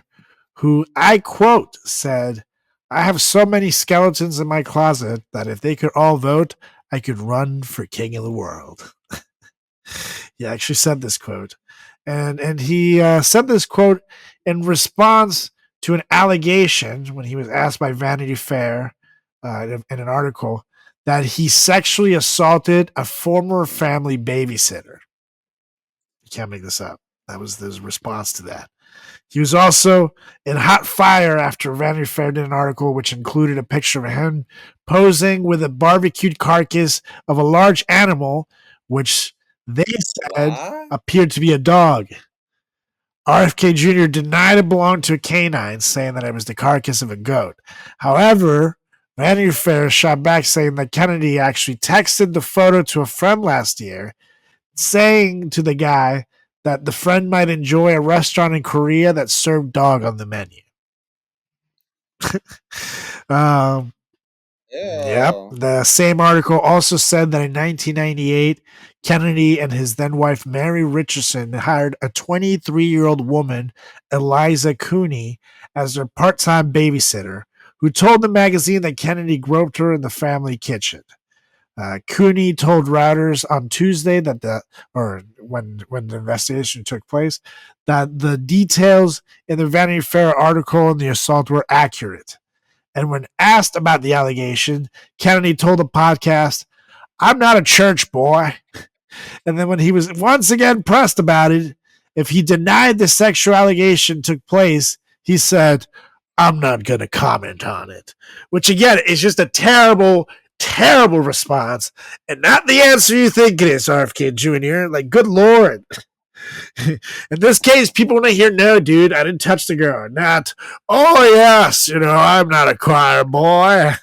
who I quote said, "I have so many skeletons in my closet that if they could all vote, I could run for king of the world." He actually said this quote. And he said this quote in response to an allegation when he was asked by Vanity Fair in an article that he sexually assaulted a former family babysitter. You can't make this up. That was his response to that. He was also in hot fire after Vanity Fair did an article which included a picture of him posing with a barbecued carcass of a large animal, which they said What? appeared to be a dog. RFK Jr. denied it belonged to a canine, saying that it was the carcass of a goat. However, Vanity Fair shot back saying that Kennedy actually texted the photo to a friend last year, saying to the guy that the friend might enjoy a restaurant in Korea that served dog on the menu. um, yep. Ew. The same article also said that in 1998, Kennedy and his then wife, Mary Richardson, hired a 23-year-old woman, Eliza Cooney, as their part time babysitter, who told the magazine that Kennedy groped her in the family kitchen. Cooney told Reuters on Tuesday when the investigation took place, that the details in the Vanity Fair article and the assault were accurate. And when asked about the allegation, Kennedy told the podcast, "I'm not a church boy." And then when he was once again pressed about it, if he denied the sexual allegation took place, he said, "I'm not going to comment on it." Which again is just a terrible, terrible response and not the answer you think it is, RFK Jr. Like, good Lord. In this case, people want to hear, "No, dude, I didn't touch the girl." Not, "Oh, yes, I'm not a choir boy."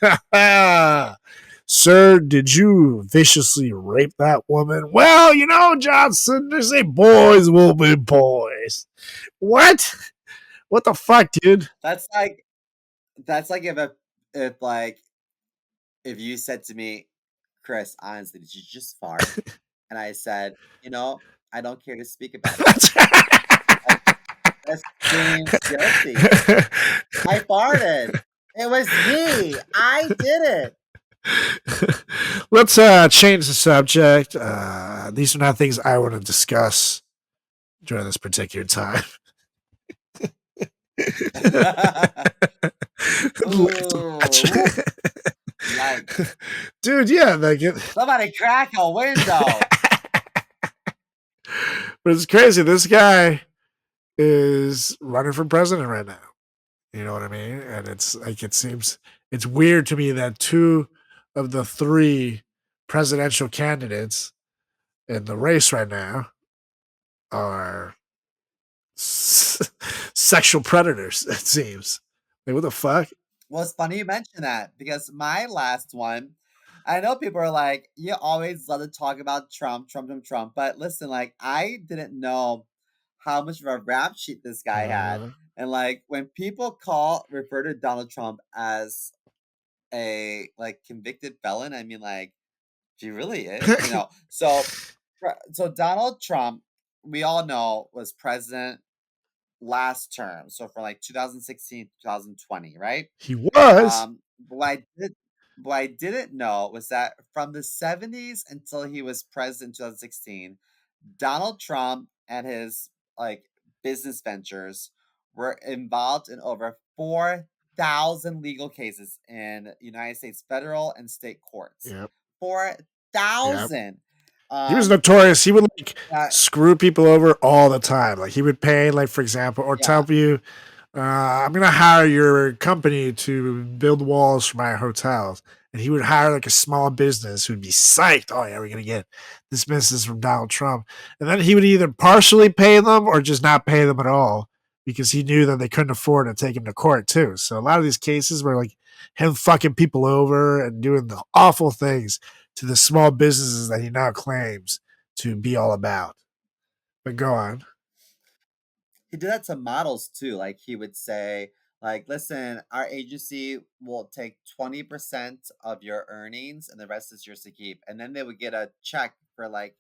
"Sir, did you viciously rape that woman?" "Well, Johnson, they say boys will be boys." What? What the fuck, dude? That's like if you said to me, "Chris, honestly, did you just fart?" And I said, I don't care to speak about it. Like that seems guilty. I farted. It was me. I did it. Let's change the subject. These are not things I want to discuss during this particular time. Ooh, yikes. Dude, yeah, Somebody crack a window. but it's crazy. This guy is running for president right now. You know what I mean? And it's like it's weird to me that two of the three presidential candidates in the race right now are sexual predators, it seems. Like, what the fuck? Well, it's funny you mention that because my last one, I know people are like, you always love to talk about Trump, Trump, Trump, Trump. But listen, like, I didn't know how much of a rap sheet this guy had. And like, when people refer to Donald Trump as a like convicted felon, I mean, like, he really is, you know. So Donald Trump, we all know, was president last term. So from like 2016 to 2020, right? He was. Um, what I did, what I didn't know was that from the 70s until he was president in 2016, Donald Trump and his like business ventures were involved in over 4,000 legal cases in United States federal and state courts. Yep. Yep. 4,000. He was notorious. He would like That, screw people over all the time. Like he would pay, like for example, or yeah, tell you, "I'm gonna hire your company to build walls for my hotels," and he would hire like a small business who'd be psyched. Oh yeah, we're gonna get this business from Donald Trump, and then he would either partially pay them or just not pay them at all because he knew that they couldn't afford to take him to court too. So a lot of these cases were like him fucking people over and doing the awful things to the small businesses that he now claims to be all about. But go on. he did that to models too. Like he would say, like, listen, our agency will take 20% of your earnings and the rest is yours to keep. And then they would get a check for like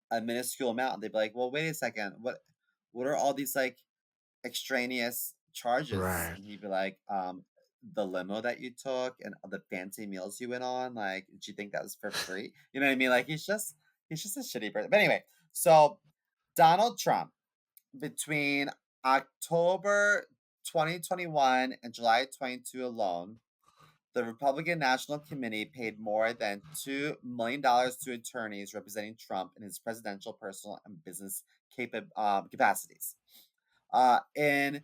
a minuscule amount. And they'd be like, well, wait a second, what are all these like extraneous charges? Right. And he'd be like, the limo that you took and the fancy meals you went on, like, did you think that was for free? You know what I mean? Like he's just a shitty person. But anyway, so Donald Trump between October 2021 and July 22 alone, the Republican National Committee paid more than $2 million to attorneys representing Trump in his presidential, personal, and business capacities. In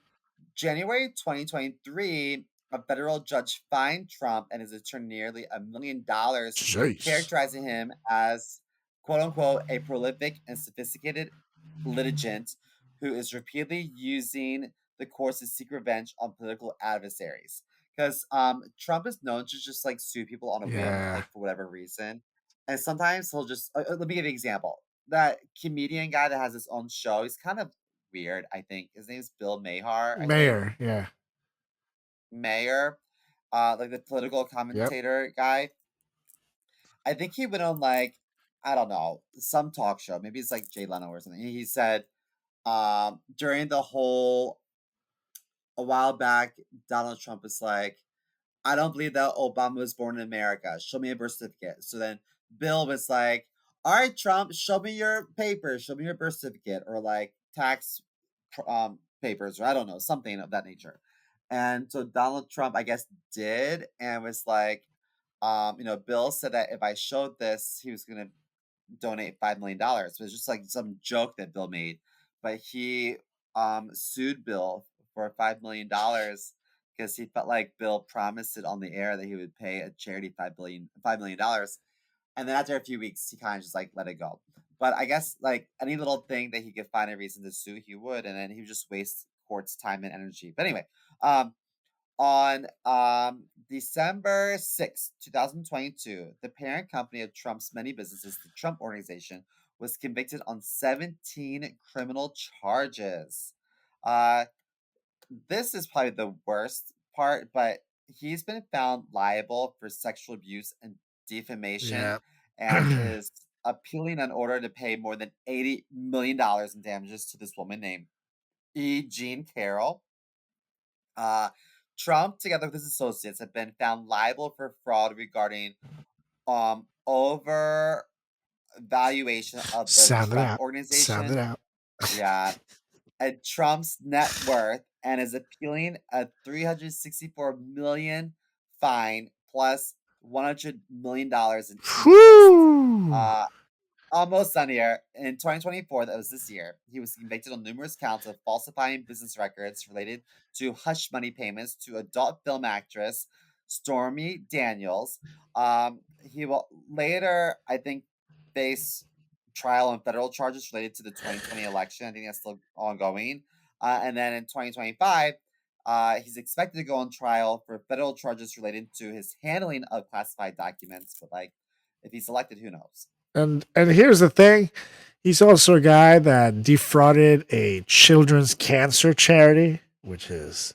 January 2023, a federal judge fined Trump and his attorney nearly $1 million, Jeez. characterizing him as "quote unquote" a prolific and sophisticated litigant who is repeatedly using the courts to seek revenge on political adversaries. Because Trump is known to just like sue people on a whim, Yeah. like for whatever reason, and sometimes he'll just let me give you an example. That comedian guy that has his own show, he's kind of weird. I think his name is Bill Maher. I think Mayor. Yeah. Mayor, like the political Yep. commentator guy. I think he went on like I don't know some talk show. Maybe it's like Jay Leno or something. He said during the whole a while back, Donald Trump was like, I don't believe that Obama was born in America. Show me a birth certificate. So then Bill was like, all right, Trump, show me your papers, show me your birth certificate, or like tax papers, or I don't know, something of that nature. And so Donald Trump, I guess, did and was like, Bill said that if I showed this, he was gonna donate $5 million. It was just like some joke that Bill made, but he sued Bill for $5 million because he felt like Bill promised it on the air that he would pay a charity $5 million, and then after a few weeks, he kind of just like let it go. But I guess like any little thing that he could find a reason to sue, he would, and then he would just waste court's time and energy. But anyway, on December 6th, 2022, the parent company of Trump's many businesses, the Trump Organization, was convicted on 17 criminal charges. Uh, this is probably the worst part, but he's been found liable for sexual abuse and defamation Yeah. and is appealing an order to pay more than $80 million in damages to this woman named Jean Carroll. Uh, Trump, together with his associates, have been found liable for fraud regarding overvaluation of the Sound it Trump out. Sound it Organization. out. Yeah, and Trump's net worth, and is appealing a 364 million fine plus $100 million in interest. Whew. Uh, Almost done here. In 2024, that was this year, he was convicted on numerous counts of falsifying business records related to hush money payments to adult film actress Stormy Daniels. he will later, I think, face trial on federal charges related to the 2020 election. I think that's still ongoing. And then in 2025, he's expected to go on trial for federal charges related to his handling of classified documents. But like, if he's elected, who knows? And here's the thing. He's also a guy that defrauded a children's cancer charity, which is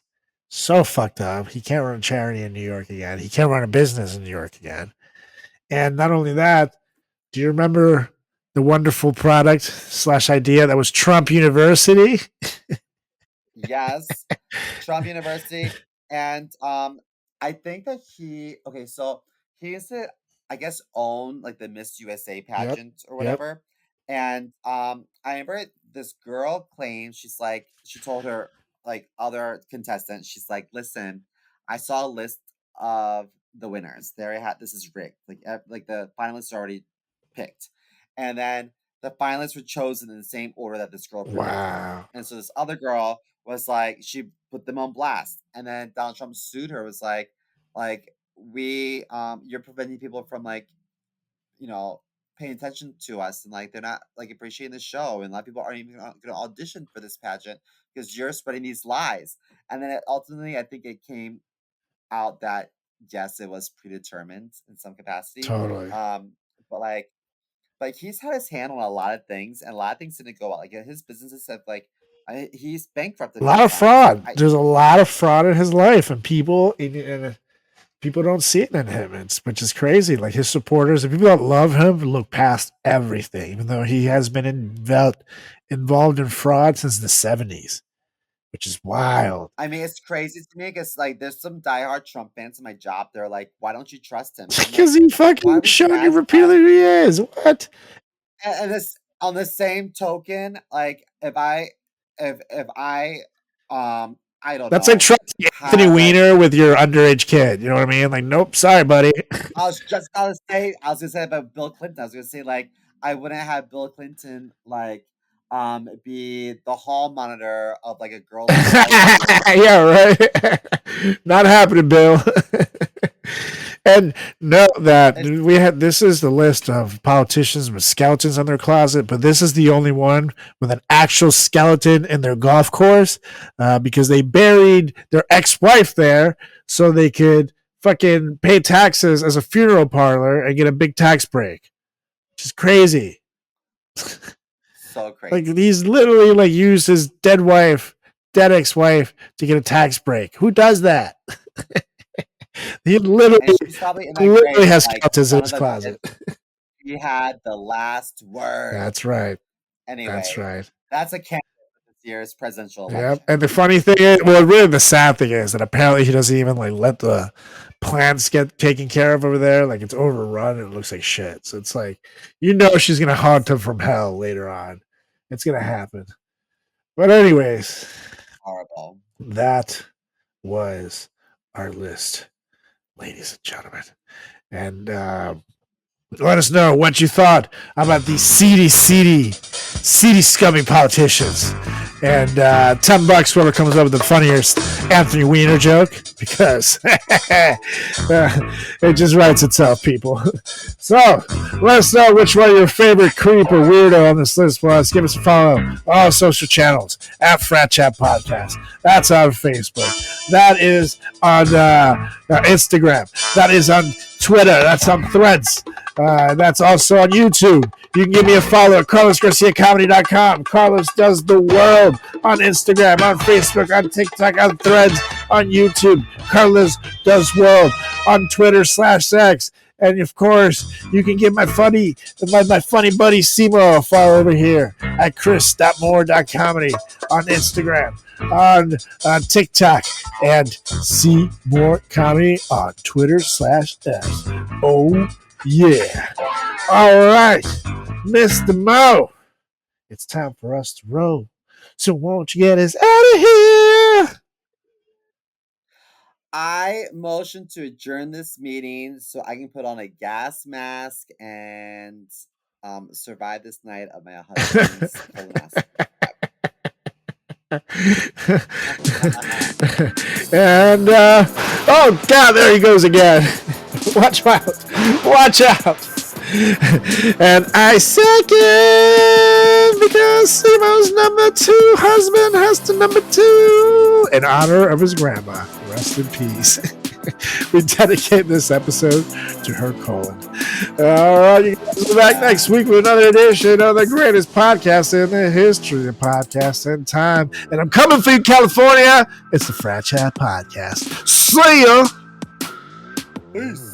so fucked up. He can't run a charity in New York again. He can't run a business in New York again. And not only that, do you remember the wonderful product / idea that was Trump University? Yes, Trump University, and I think that he used to, I guess, own like the Miss USA Yep. pageant or Yep. whatever, and I remember this girl claimed she told her like other contestants, she's like, listen, I saw a list of the winners. There I had this is rigged, like the finalists are already picked, and then the finalists were chosen in the same order that this girl predicted, Wow. and so this other girl was like she put them on blast, and then Donald Trump sued her. Was like we you're preventing people from like paying attention to us, and like they're not like appreciating the show, and a lot of people aren't even going to audition for this pageant because you're spreading these lies. And then ultimately, I think it came out that yes, it was predetermined in some capacity. Totally. But like he's had his hand on a lot of things, and a lot of things didn't go out. Like his businesses have he's bankrupted A many lot of times. fraud. There's a lot of fraud in his life, and people don't see it in him, which is crazy. Like his supporters, the people that love him, look past everything, even though he has been involved in fraud since the 70s, which is wild. I mean, it's crazy to me because like there's some diehard Trump fans in my job. They're like, "Why don't you trust him?" I'm Because like, he why fucking would you showed you ask that? repeatedly who he is. What? And this on the same token, like if I I don't That's like know trusting Anthony had Weiner with your underage kid. You know what I mean? Like, nope, sorry, buddy. I was gonna say about Bill Clinton. I was gonna say like I wouldn't have Bill Clinton like be the hall monitor of like a girls' barbecue. Yeah, right. Not happening, Bill. And note that It's this is the list of politicians with skeletons on their closet, but this is the only one with an actual skeleton in their golf course because they buried their ex-wife there so they could fucking pay taxes as a funeral parlor and get a big tax break, which is crazy. so Like crazy. he's literally like used his dead ex-wife to get a tax break. Who does that? He And literally she's probably in that grave has like skeletons in one of his the closet. he had the last word. That's right. That's Anyway, right. that's a candidate for this year's presidential Yep. election. And the funny thing is, well, really the sad thing is that apparently he doesn't even like let the plants get taken care of over there. Like it's overrun and it looks like shit. So it's like, she's gonna haunt him from hell later on. It's gonna happen. But anyways, Horrible. that was our list, ladies and gentlemen. And let us know what you thought about these seedy, scummy politicians. And $10 whoever comes up with the funniest Anthony Weiner joke, because it just writes itself, people. So let us know which one of your favorite creep or weirdo on this list was. Give us a follow on all social channels at Frat Chat Podcast. That's on Facebook. That is on Instagram. That is on Twitter. That's on Threads. That's also on YouTube. You can give me a follow at CarlosGarciaComedy.com. Carlos Does the World on Instagram, on Facebook, on TikTok, on Threads, on YouTube. Carlos Does World on Twitter /X. And of course, you can give my funny buddy Simo a follow over here at chris.moore.comedy on Instagram, on TikTok, and see more comedy on Twitter /S. Oh yeah. All right, Mr. Mo, it's time for us to roll. So won't you get us out of here? I motion to adjourn this meeting so I can put on a gas mask and survive this night of my husband's colonoscopy. And oh god, there he goes again. Watch out. Watch out. And I second because Simo's number 2 husband has to number 2 in honor of his grandma. Rest in peace. We dedicate this episode to her colon. All right, you guys will be back next week with another edition of the greatest podcast in the history of podcasts and time. And I'm coming for you, California. It's the Frat Chat Podcast. See ya. Peace.